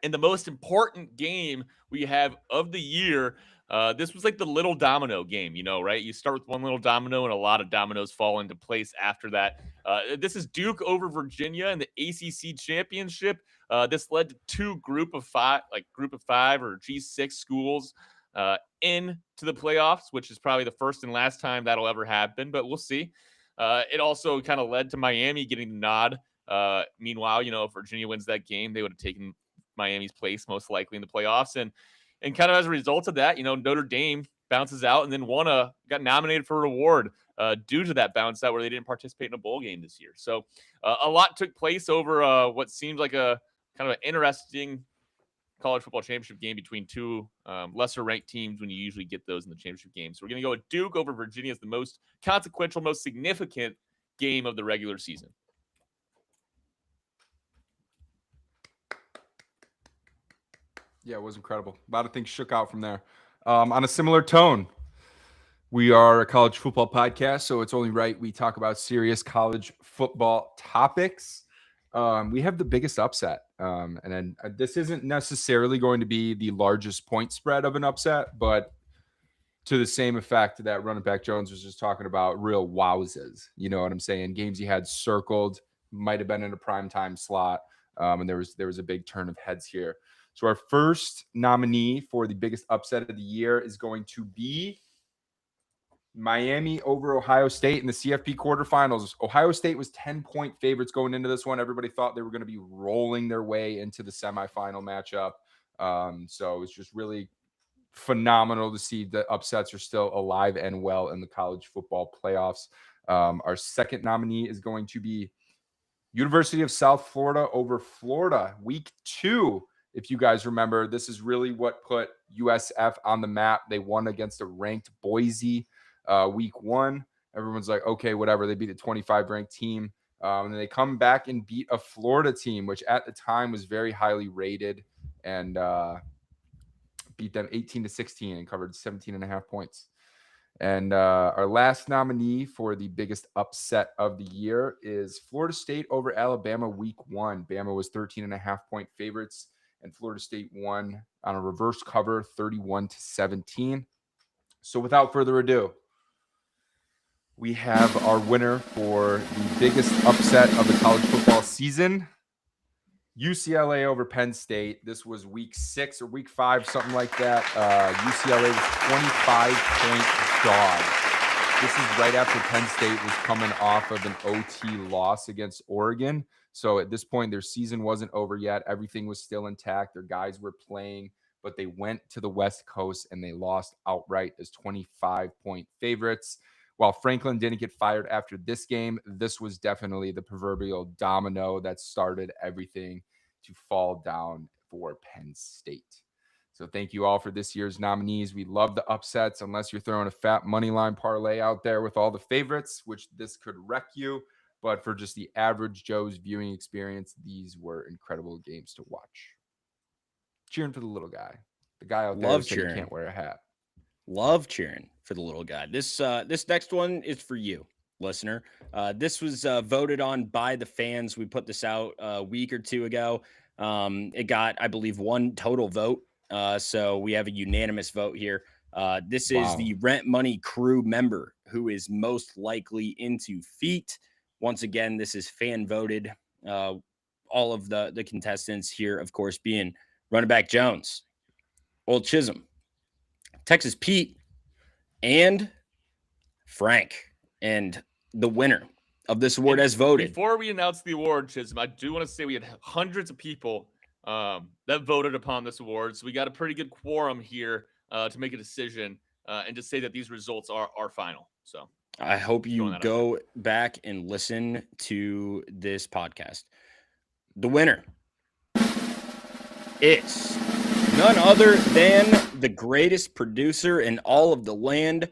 And the most important game we have of the year, this was like the little domino game, right? You start with one little domino and a lot of dominoes fall into place after that. This is Duke over Virginia in the ACC championship. This led to 2 group of five or G6 schools into the playoffs, which is probably the first and last time that'll ever happen, but we'll see. It also kind of led to Miami getting the nod. Meanwhile, if Virginia wins that game, they would have taken Miami's place most likely in the playoffs. And kind of as a result of that, Notre Dame bounces out and then got nominated for a reward due to that bounce out where they didn't participate in a bowl game this year. So a lot took place over what seems like a kind of an interesting college football championship game between 2 lesser ranked teams when you usually get those in the championship game. So we're going to go with Duke over Virginia as the most consequential, most significant game of the regular season. Yeah, it was incredible. A lot of things shook out from there. On a similar tone, we are a college football podcast, so it's only right we talk about serious college football topics. we have the biggest upset. And then this isn't necessarily going to be the largest point spread of an upset, but to the same effect that running back Jones was just talking about, real wowzers. You know what I'm saying? Games he had circled, might have been in a prime time slot. And there was a big turn of heads here. So our first nominee for the biggest upset of the year is going to be Miami over Ohio State in the CFB quarterfinals. Ohio State was 10-point favorites going into this one. Everybody thought they were going to be rolling their way into the semifinal matchup. So it's just really phenomenal to see the upsets are still alive and well in the college football playoffs. Our second nominee is going to be University of South Florida over Florida, week 2. If you guys remember, this is really what put USF on the map. They won against a ranked Boise week 1. Everyone's like, okay, whatever. They beat a 25 ranked team. And then they come back and beat a Florida team, which at the time was very highly rated, and beat them 18-16 and covered 17.5 points. And our last nominee for the biggest upset of the year is Florida State over Alabama week 1. Bama was 13.5-point favorites, and Florida State won on a reverse cover 31-17. So without further ado, we have our winner for the biggest upset of the college football season. UCLA over Penn State. This was week 6 or week 5, something like that. UCLA was 25-point dog. This is right after Penn State was coming off of an OT loss against Oregon. So at this point, their season wasn't over yet. Everything was still intact. Their guys were playing, but they went to the West Coast and they lost outright as 25-point favorites. While Franklin didn't get fired after this game, this was definitely the proverbial domino that started everything to fall down for Penn State. So thank you all for this year's nominees. We love the upsets, unless you're throwing a fat money line parlay out there with all the favorites, which this could wreck you. But for just the average Joe's viewing experience, these were incredible games to watch. Cheering for the little guy. The guy out there who said he can't wear a hat. Love cheering for the little guy. This next one is for you, listener. This was voted on by the fans. We put this out a week or 2 ago. It got, I believe, 1 total vote. So we have a unanimous vote here. This is the Rent Money crew member who is most likely into feet. Once again, this is fan voted. All of the contestants here, of course, being running back Jones, Old Chisholm, Texas Pete, and Frank. And the winner of this award as voted. Before we announce the award, Chisholm, I do want to say we had hundreds of people that voted upon this award. So we got a pretty good quorum here to make a decision and to say that these results are final. So I hope you go back and listen to this podcast. The winner, it's none other than the greatest producer in all of the land,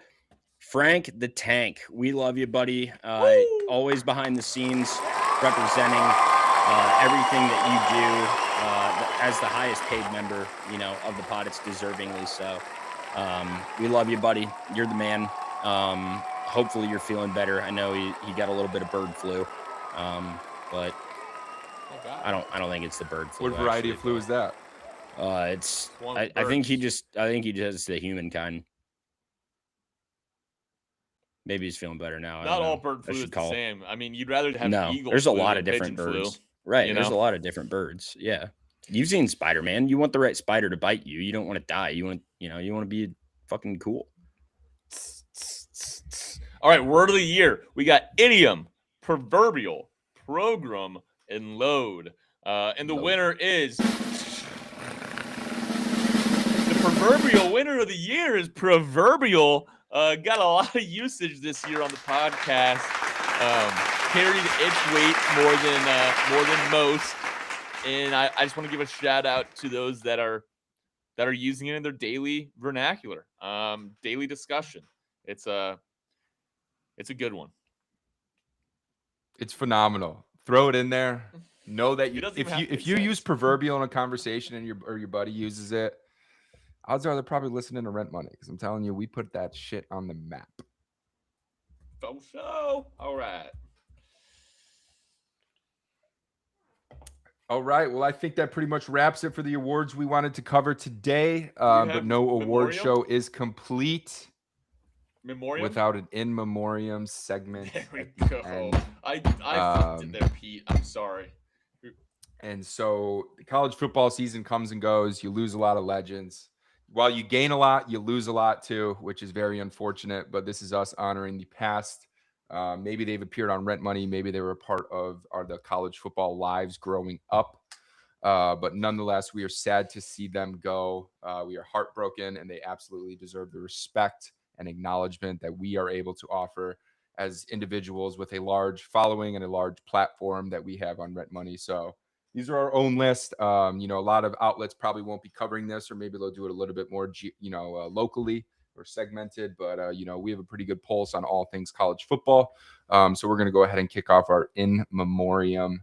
Frank the Tank. We love you, buddy. Always behind the scenes, representing everything that you do as the highest paid member, of the pod. It's deservingly so. We love you, buddy. You're the man. Hopefully you're feeling better. I know he got a little bit of bird flu, but I don't think it's the bird flu. What variety of flu is that? I think he just the human kind. Maybe he's feeling better now. Not all bird flu is the same. I mean, you'd rather have eagle. There's a lot of different birds. Right. There's a lot of different birds. Yeah. You've seen Spider-Man. You want the right spider to bite you. You don't want to die. You want to be fucking cool. All right. Word of the year. We got idiom, proverbial, program, and load. And the winner is the proverbial winner of the year is proverbial. Got a lot of usage this year on the podcast. Carried its weight more than most. And I just want to give a shout out to those that are using it in their daily vernacular, daily discussion. It's a good one. It's phenomenal. Throw it in there. Know that if you use proverbial in a conversation and your buddy uses it, odds are they're probably listening to Rent Money, because I'm telling you, we put that shit on the map. Oh, so all right. All right. Well, I think that pretty much wraps it for the awards we wanted to cover today. We But have no award memoriam? show is complete Memoriam? without an in memoriam segment There we at the go. end. I fucked it there, Pete. I'm sorry. And so the college football season comes and goes. You lose a lot of legends. While you gain a lot, you lose a lot too, which is very unfortunate. But this is us honoring the past. Maybe they've appeared on Rent Money. Maybe they were a part of the college football lives growing up. But nonetheless, we are sad to see them go. We are heartbroken, and they absolutely deserve the respect and acknowledgement that we are able to offer as individuals with a large following and a large platform that we have on Rent Money. So these are our own list. A lot of outlets probably won't be covering this, or maybe they'll do it a little bit more, locally or segmented. But we have a pretty good pulse on all things college football. So we're going to go ahead and kick off our in memoriam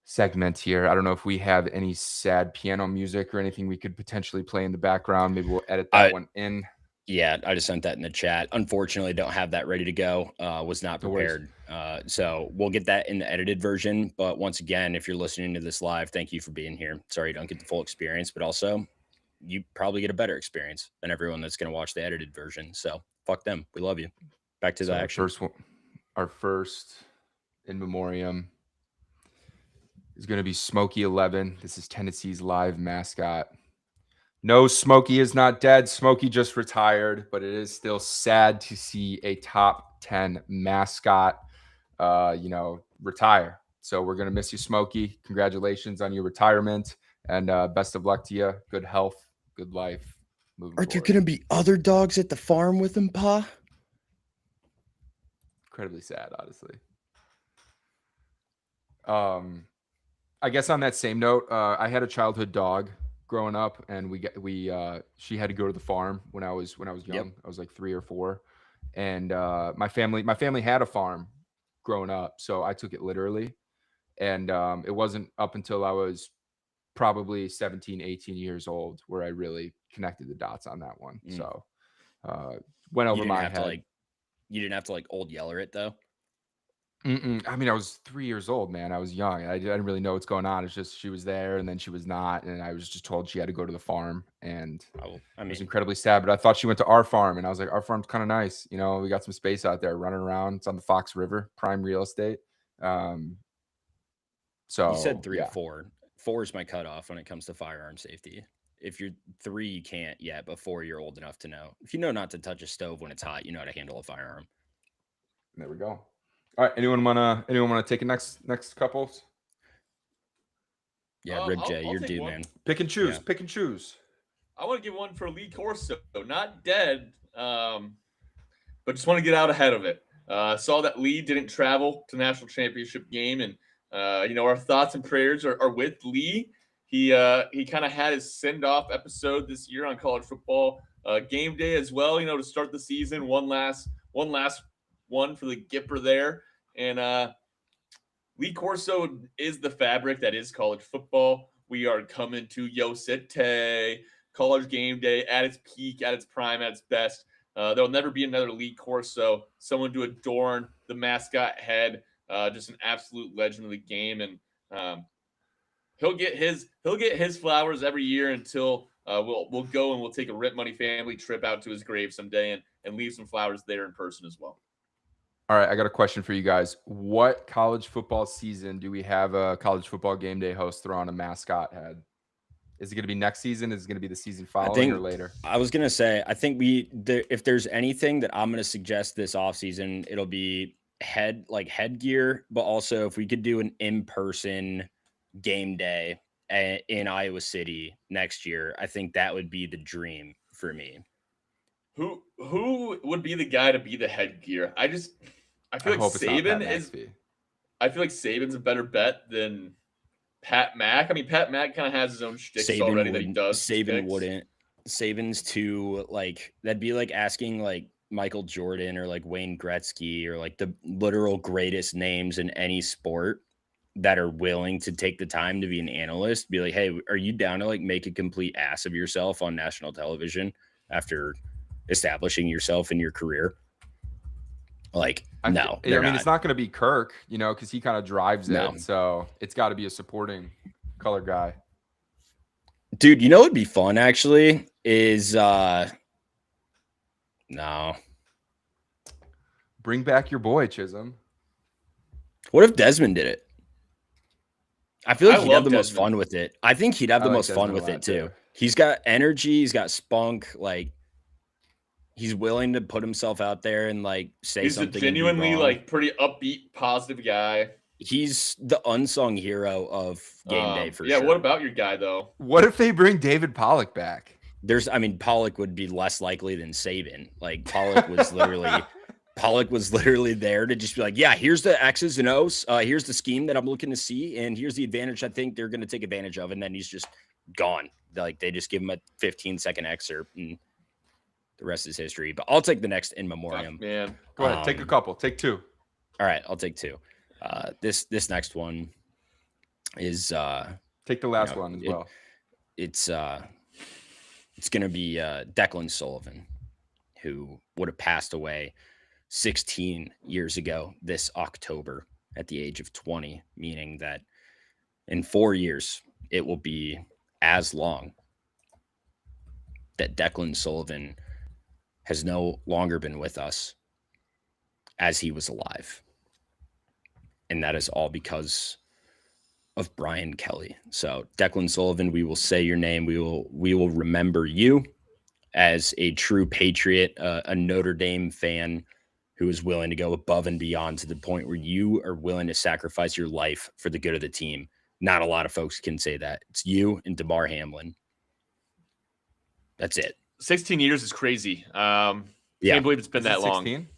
segment here. I don't know if we have any sad piano music or anything we could potentially play in the background. Maybe we'll edit that one in. Yeah, I just sent that in the chat. Unfortunately, don't have that ready to go. Was not prepared. So we'll get that in the edited version. But once again, if you're listening to this live, thank you for being here. Sorry you don't get the full experience, but also you probably get a better experience than everyone that's going to watch the edited version. So fuck them. We love you. Back to the action. Our first in memoriam is going to be Smokey 11. This is Tennessee's live mascot. No, Smokey is not dead. Smokey just retired, but it is still sad to see a top 10 mascot, retire. So we're going to miss you, Smokey. Congratulations on your retirement, and best of luck to you. Good health, good life. Are there going to be other dogs at the farm with him, Pa? Incredibly sad, honestly. I guess on that same note, I had a childhood dog growing up, and she had to go to the farm when I was young. Yep. I was like 3 or 4, and my family had a farm growing up, so I took it literally. And it wasn't up until I was probably 17, 18 years old where I really connected the dots on that one. So went over my head. You didn't have to old yeller it though. I mean, I was 3 years old, man. I was young. I didn't really know what's going on. It's just she was there, and then she was not, and I was just told she had to go to the farm, and I was incredibly sad. But I thought she went to our farm, and I was like, our farm's kind of nice. We got some space out there running around. It's on the Fox River, prime real estate. So you said 3 or 4. 4 is my cutoff when it comes to firearm safety. If you're 3, you can't yet, but 4, you're old enough to know. If you know not to touch a stove when it's hot, you know how to handle a firearm. There we go. All right. Anyone wanna take a next couples? Yeah, Rib J, you're due, man. Pick and choose. Yeah. Pick and choose. I want to give one for Lee Corso. Not dead, but just want to get out ahead of it. Saw that Lee didn't travel to national championship game, and our thoughts and prayers are with Lee. He kind of had his send-off episode this year on college football game day as well. To start the season, one last one for the Gipper there. And Lee Corso is the fabric that is college football. We are coming to Yo City, college game day at its peak, at its prime, at its best. There'll never be another Lee Corso, someone to adorn the mascot head, just an absolute legend of the game. And he'll get his flowers every year until we'll go and we'll take a Rip Money family trip out to his grave someday and leave some flowers there in person as well. All right, I got a question for you guys. What college football season do we have a college football game day host throw on a mascot head? Is it going to be next season? Is it going to be the season following or later? I was going to say, I think if there's anything that I'm going to suggest this offseason, it'll be headgear, but also if we could do an in-person game day in Iowa City next year, I think that would be the dream for me. Who would be the guy to be the headgear? I feel like Saban is. I feel like Saban's a better bet than Pat Mack. I mean, Pat Mack kind of has his own shticks already that he does. Saban wouldn't. Saban's too that'd be like asking Michael Jordan or Wayne Gretzky or the literal greatest names in any sport that are willing to take the time to be an analyst. Be like, hey, are you down to make a complete ass of yourself on national television after establishing yourself in your career? Like, I no, mean, they're not. it's not going to be Kirk, because he kind of drives No. it. So it's got to be a supporting color guy. Dude, you know what'd be fun actually is no. Bring back your boy, Chisholm. What if Desmond did it? I feel like I he'd have love the most Desmond. fun with it. I think he'd have I the like most fun Desmond a with lot, it too. too. He's got energy, he's got spunk, like he's willing to put himself out there and like say He's a something and be genuinely wrong. like pretty upbeat, positive guy. He's the unsung hero of game day for sure. What about your guy though? What if they bring David Pollock back? Pollock would be less likely than Saban. Like Pollock was literally there to just be like, yeah, here's the X's and O's. Here's the scheme that I'm looking to see, and here's the advantage I think they're going to take advantage of. And then he's just gone. Like they just give him a 15-second excerpt, and the rest is history. But I'll take the next in memoriam. Oh, man, go ahead, take a couple. Take two. All right, I'll take two. This next one is take the last one as well. It's going to be Declan Sullivan, who would have passed away 16 years ago this October at the age of 20, meaning that in 4 years, it will be as long that Declan Sullivan has no longer been with us as he was alive. And that is all because of Brian Kelly. So Declan Sullivan, we will say your name. We will remember you as a true patriot, a Notre Dame fan who is willing to go above and beyond to the point where you are willing to sacrifice your life for the good of the team. Not a lot of folks can say that. It's you and DeMar Hamlin. That's it. 16 years is crazy. Can't believe it's been that long. 16?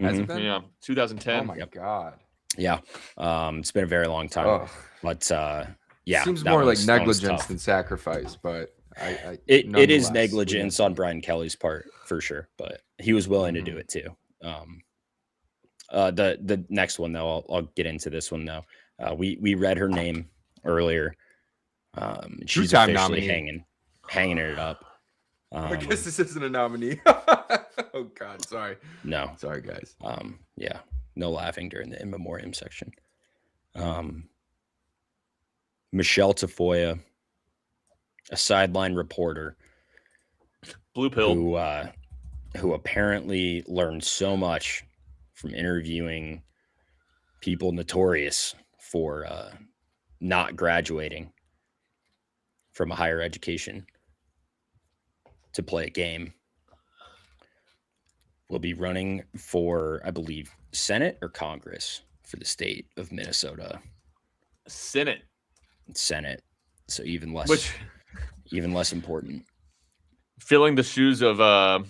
Has it been? Yeah, 2010. Oh my God. Yeah. It's been a very long time. Ugh. But yeah. Seems more like negligence than sacrifice, but it is negligence on Brian Kelly's part for sure, but he was willing to do it too. The next one though, I'll get into this one though. We read her name earlier. She's officially hanging it up. I guess this isn't a nominee. Oh God, sorry. No, sorry guys. Yeah, no laughing during the in memoriam section. Michelle Tafoya, a sideline reporter, blue pill, who apparently learned so much from interviewing people notorious for not graduating from a higher education to play a game, will be running for, I believe, Senate or Congress for the state of Minnesota. Senate. So even less important. Filling the shoes of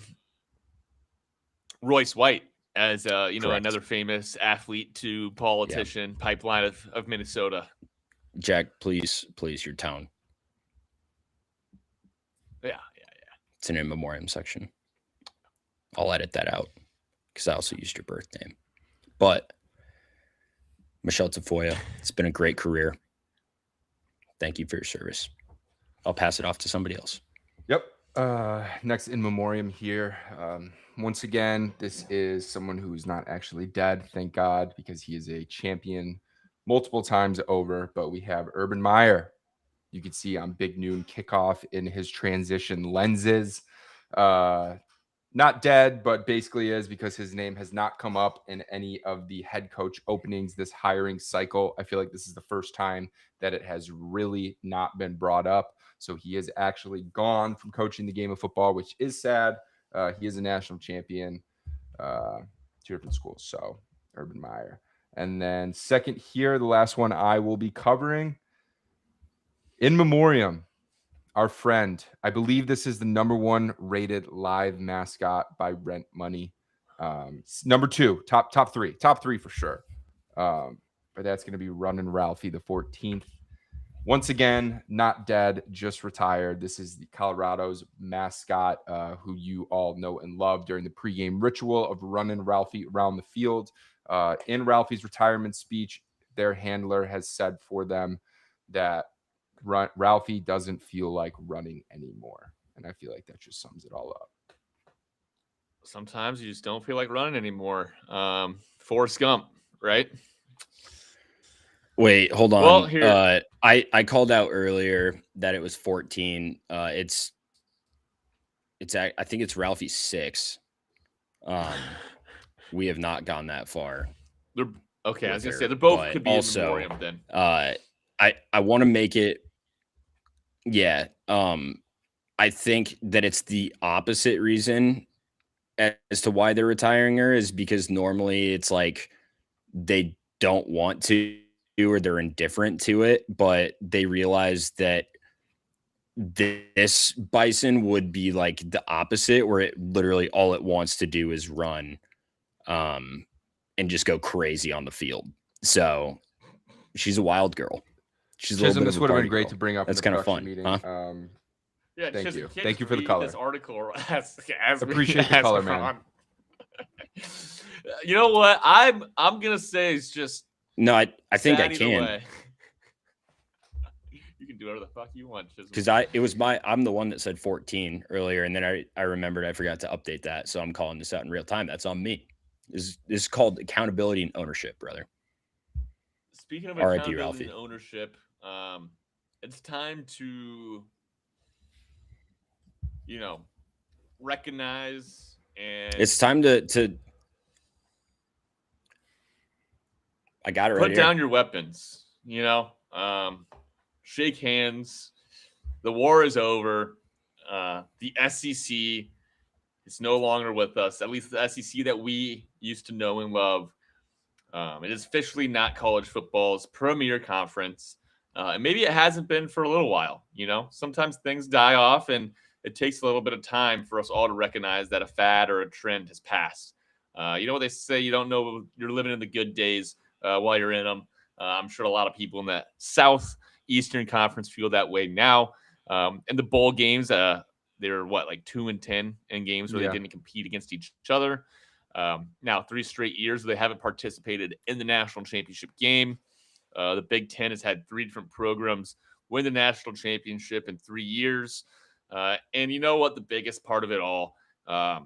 Royce White as another famous athlete to politician pipeline of Minnesota. Jack, please your tone. Yeah. It's an in memoriam section. I'll edit that out because I also used your birth name. But Michelle Tafoya, it's been a great career. Thank you for your service. I'll pass it off to somebody else. Yep. Next in memoriam here. Once again, this is someone who's not actually dead, thank God, because he is a champion multiple times over. But we have Urban Meyer. You can see on Big Noon Kickoff in his transition lenses. Not dead, but basically is, because his name has not come up in any of the head coach openings this hiring cycle. I feel like this is the first time that it has really not been brought up. So he is actually gone from coaching the game of football, which is sad. He is a national champion, 2 different schools. So Urban Meyer. And then second here, the last one I will be covering, in memoriam, our friend. I believe this is the #1 rated live mascot by Rent Money. Number 2, top three for sure. But that's going to be Runnin' Ralphie the 14th. Once again, not dead, just retired. This is the Colorado's mascot, who you all know and love during the pregame ritual of running Ralphie around the field. In Ralphie's retirement speech, their handler has said for them that Ralphie doesn't feel like running anymore. And I feel like that just sums it all up. Sometimes you just don't feel like running anymore. Forrest Gump, right? Wait, hold Well, on. here, I called out earlier that it was 14. I think it's Ralphie's 6. We have not gone that far they're okay. I was with gonna say her, they both but could be in also, memoriam then. I want to make it, yeah. I think that it's the opposite reason as to why they're retiring her is because normally it's like they don't want to or they're indifferent to it, but they realize that this bison would be like the opposite, where it literally all it wants to do is run, and just go crazy on the field. So she's a wild girl. She's a little Chisholm, bit this of a would have party been great girl. to bring up That's in the kind of production fun, meeting. huh? Yeah, Thank just, you. can't Thank just you for the read color. this article Appreciate the color, man. You know what? I'm gonna say it's just No, I think I sad either can, way. You can do whatever the fuck you want, Chisholm. because I'm the one that said 14 earlier, and then I remembered I forgot to update that, so I'm calling this out in real time. That's on me. This is called accountability and ownership, brother. Speaking of R.I.P. accountability Ralphie. and ownership, it's time to, recognize and It's time to. I got it right put here. down your weapons. Shake hands. The war is over. The SEC is no longer with us. At least the SEC that we used to know and love. It is officially not college football's premier conference. And maybe it hasn't been for a little while. Sometimes things die off and it takes a little bit of time for us all to recognize that a fad or a trend has passed. You know what they say, you don't know you're living in the good days while you're in them. I'm sure a lot of people in that Southeastern Conference feel that way now. And the bowl games, they're like 2-10 in games where they didn't compete against each other. Now, 3 straight years they haven't participated in the national championship game. The Big Ten has had 3 different programs win the national championship in 3 years. And you know what? The biggest part of it all, and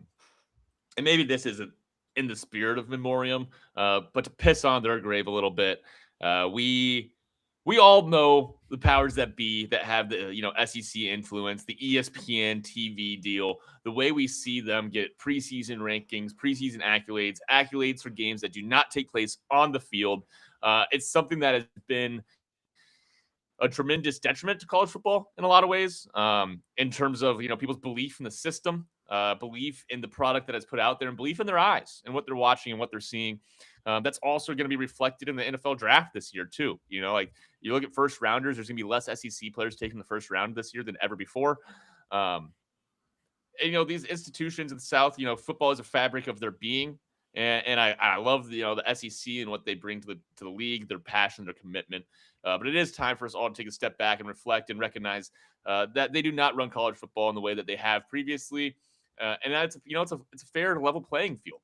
maybe this isn't in the spirit of memoriam, but to piss on their grave a little bit, we all know the powers that be that have the SEC influence, the ESPN TV deal, the way we see them get preseason rankings, preseason accolades for games that do not take place on the field. It's something that has been a tremendous detriment to college football in a lot of ways, in terms of people's belief in the system, belief in the product that is put out there, and belief in their eyes and what they're watching and what they're seeing. That's also going to be reflected in the NFL draft this year too. Like you look at first rounders, there's going to be less SEC players taking the first round this year than ever before. And, these institutions in the South, football is a fabric of their being. And I love the SEC and what they bring to the league, their passion, their commitment. But it is time for us all to take a step back and reflect and recognize that they do not run college football in the way that they have previously, and that's it's a fair and level playing field.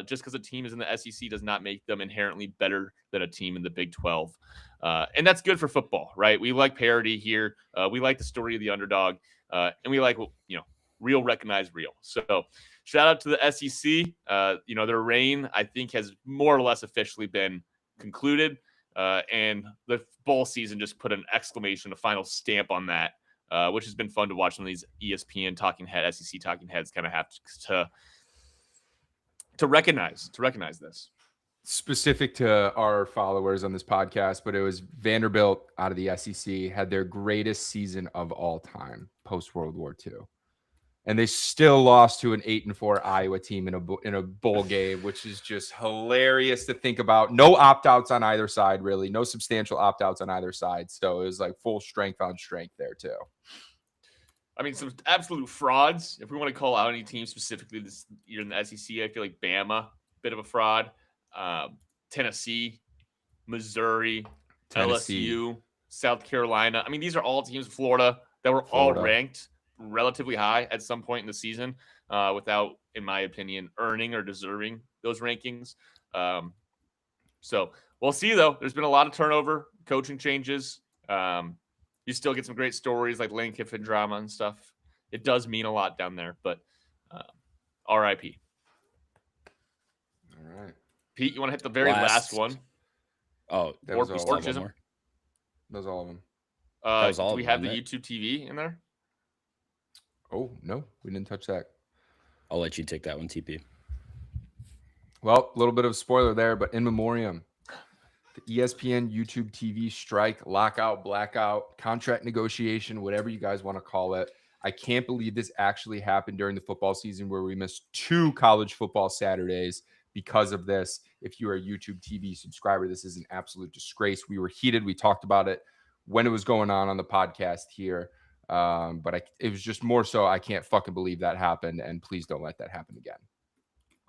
Just because a team is in the SEC does not make them inherently better than a team in the Big 12, and that's good for football, right? We like parity here. We like the story of the underdog, and we like real recognize real. So shout out to the SEC. Their reign, I think, has more or less officially been concluded. And the bowl season just put an exclamation, a final stamp on that, which has been fun to watch. Some of these ESPN talking head, SEC talking heads kind of have to recognize this. Specific to our followers on this podcast, but it was Vanderbilt out of the SEC had their greatest season of all time post World War II. And they still lost to an 8-4 Iowa team in a bowl game, which is just hilarious to think about. No opt-outs on either side, really. No substantial opt-outs on either side. So it was like full strength on strength there, too. I mean, some absolute frauds. If we want to call out any team specifically this year in the SEC, I feel like Bama, bit of a fraud. Tennessee, Missouri, LSU, South Carolina. I mean, these are all teams, Florida, that were all ranked relatively high at some point in the season, without, in my opinion, earning or deserving those rankings. So we'll see, though. There's been a lot of turnover, coaching changes. You still get some great stories like Lane Kiffin drama and stuff. It does mean a lot down there, but RIP. All right. Pete, you want to hit the very last one? Oh, That or was we all. still have one more. That was all of them. That was all Do of we them, have the wasn't YouTube TV in there? Oh, no, we didn't touch that. I'll let you take that one, TP. Well, a little bit of a spoiler there, but in memoriam, the ESPN YouTube TV strike, lockout, blackout, contract negotiation, whatever you guys want to call it. I can't believe this actually happened during the football season where we missed 2 college football Saturdays because of this. If you're a YouTube TV subscriber, this is an absolute disgrace. We were heated. We talked about it when it was going on the podcast here. But it was just more so I can't fucking believe that happened. And please don't let that happen again.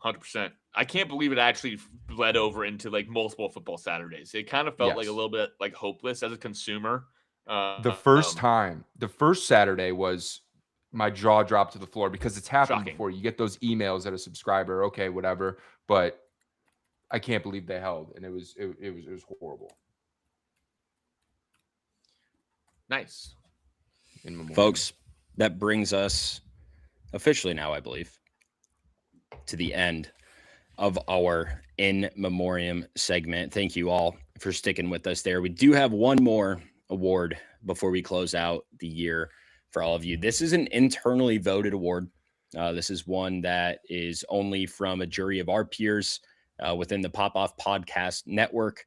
100%. I can't believe it actually bled over into like multiple football Saturdays. It kind of felt like a little bit like hopeless as a consumer. The first Saturday was my jaw dropped to the floor because it's happened Shocking. before. You get those emails at a subscriber, okay, whatever, but I can't believe they held, and it was horrible. Nice. Folks, that brings us officially now, I believe, to the end of our in memoriam segment. Thank you all for sticking with us there. We do have one more award before we close out the year for all of you. This is an internally voted award. This is one that is only from a jury of our peers within the Pop Off Podcast Network.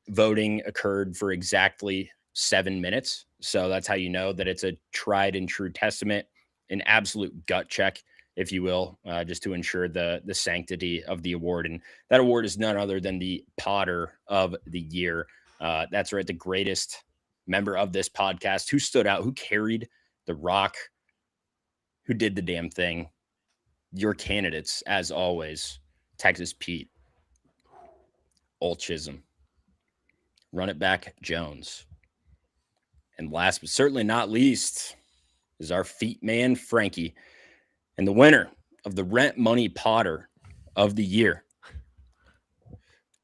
Voting occurred for exactly 7 minutes. So that's how you know that it's a tried and true testament, an absolute gut check, if you will, just to ensure the sanctity of the award. And that award is none other than the Potter of the Year. That's right, the greatest member of this podcast, who stood out, who carried the rock, who did the damn thing. Your candidates, as always, Texas Pete, Old Chisholm, Run It Back Jones, and last but certainly not least is our feet man, Frankie. And the winner of the Rent Money Potter of the Year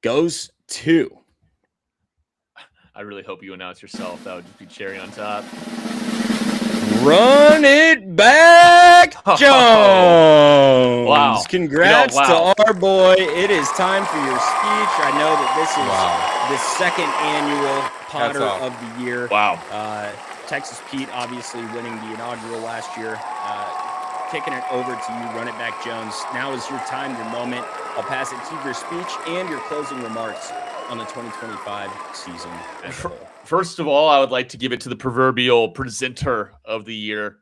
goes to... I really hope you announce yourself. That would just be cherry on top. Run It Back Jones. Wow. Congrats to our boy. It is time for your speech. I know that this is the second annual Potter of the Year. Wow. Texas Pete obviously winning the inaugural last year. Kicking it over to you, Run It Back Jones. Now is your time, your moment. I'll pass it to your speech and your closing remarks on the 2025 season as a whole. First of all, I would like to give it to the proverbial presenter of the year,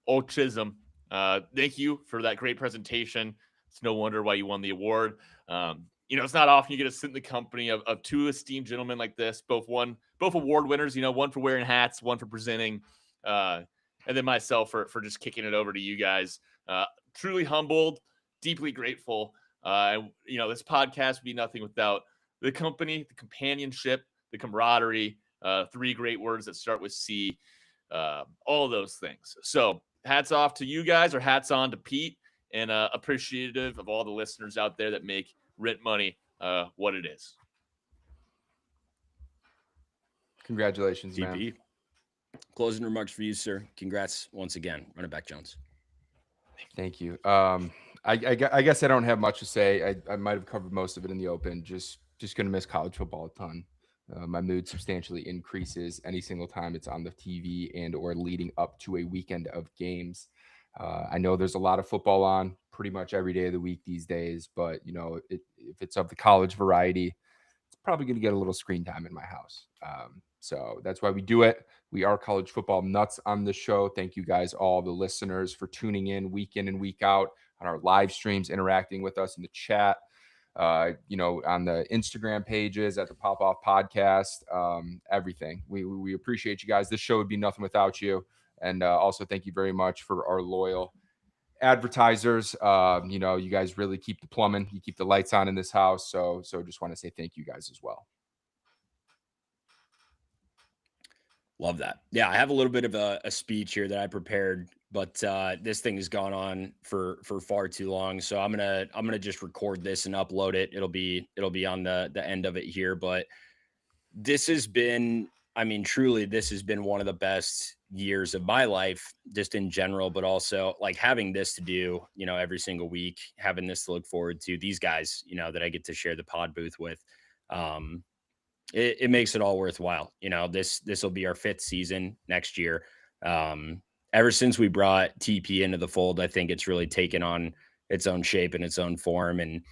Old Chisholm. Thank you for that great presentation. It's no wonder why you won the award. It's not often you get to sit in the company of 2 esteemed gentlemen like this, both award winners, one for wearing hats, one for presenting, and then myself for just kicking it over to you guys. Truly humbled, deeply grateful. This podcast would be nothing without the company, the companionship, the camaraderie, 3 great words that start with C, all those things. So hats off to you guys, or hats on to Pete, and appreciative of all the listeners out there that make Rent Money what it is. Congratulations, man. TP. Closing remarks for you, sir. Congrats once again. Run It Back Jones. Thank you. I guess I don't have much to say. I might have covered most of it in the open. Just going to miss college football a ton. My mood substantially increases any single time it's on the TV and or leading up to a weekend of games. I know there's a lot of football on pretty much every day of the week these days, but if it's of the college variety, it's probably going to get a little screen time in my house. So that's why we do it. We are college football nuts on the show. Thank you guys, all the listeners, for tuning in and week out on our live streams, interacting with us in the chat, on the Instagram pages, at the Pop Off Podcast, everything. We appreciate you guys. This show would be nothing without you. And also thank you very much for our loyal advertisers. You guys really keep the plumbing, you keep the lights on in this house. So just want to say thank you guys as well. Love that. Yeah, I have a little bit of a speech here that I prepared, but this thing has gone on for far too long. So I'm gonna just record this and upload it. It'll be on the end of it here. But this has been, truly, this has been one of the best years of my life, just in general, but also like having this to do, every single week, having this to look forward to, these guys, that I get to share the pod booth with. It makes it all worthwhile. This will be our 5th season next year. Ever since we brought TP into the fold, I think it's really taken on its own shape and its own form. And,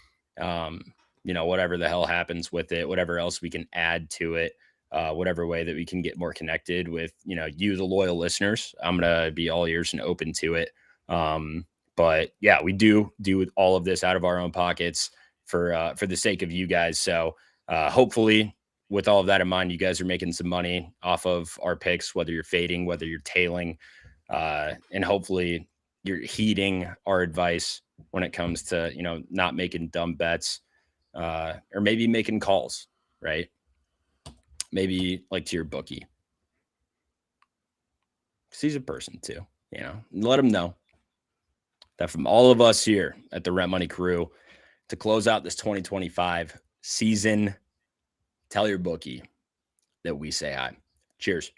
whatever the hell happens with it, whatever else we can add to it, whatever way that we can get more connected with, you, the loyal listeners, I'm going to be all ears and open to it. But yeah, we do all of this out of our own pockets for the sake of you guys. So hopefully, with all of that in mind, you guys are making some money off of our picks, whether you're fading, whether you're tailing, and hopefully you're heeding our advice when it comes to, not making dumb bets, or maybe making calls, right? Maybe like to your bookie. 'Cause he's a person too, let him know that from all of us here at the Rent Money Crew, to close out this 2025 season, tell your bookie that we say hi. Cheers.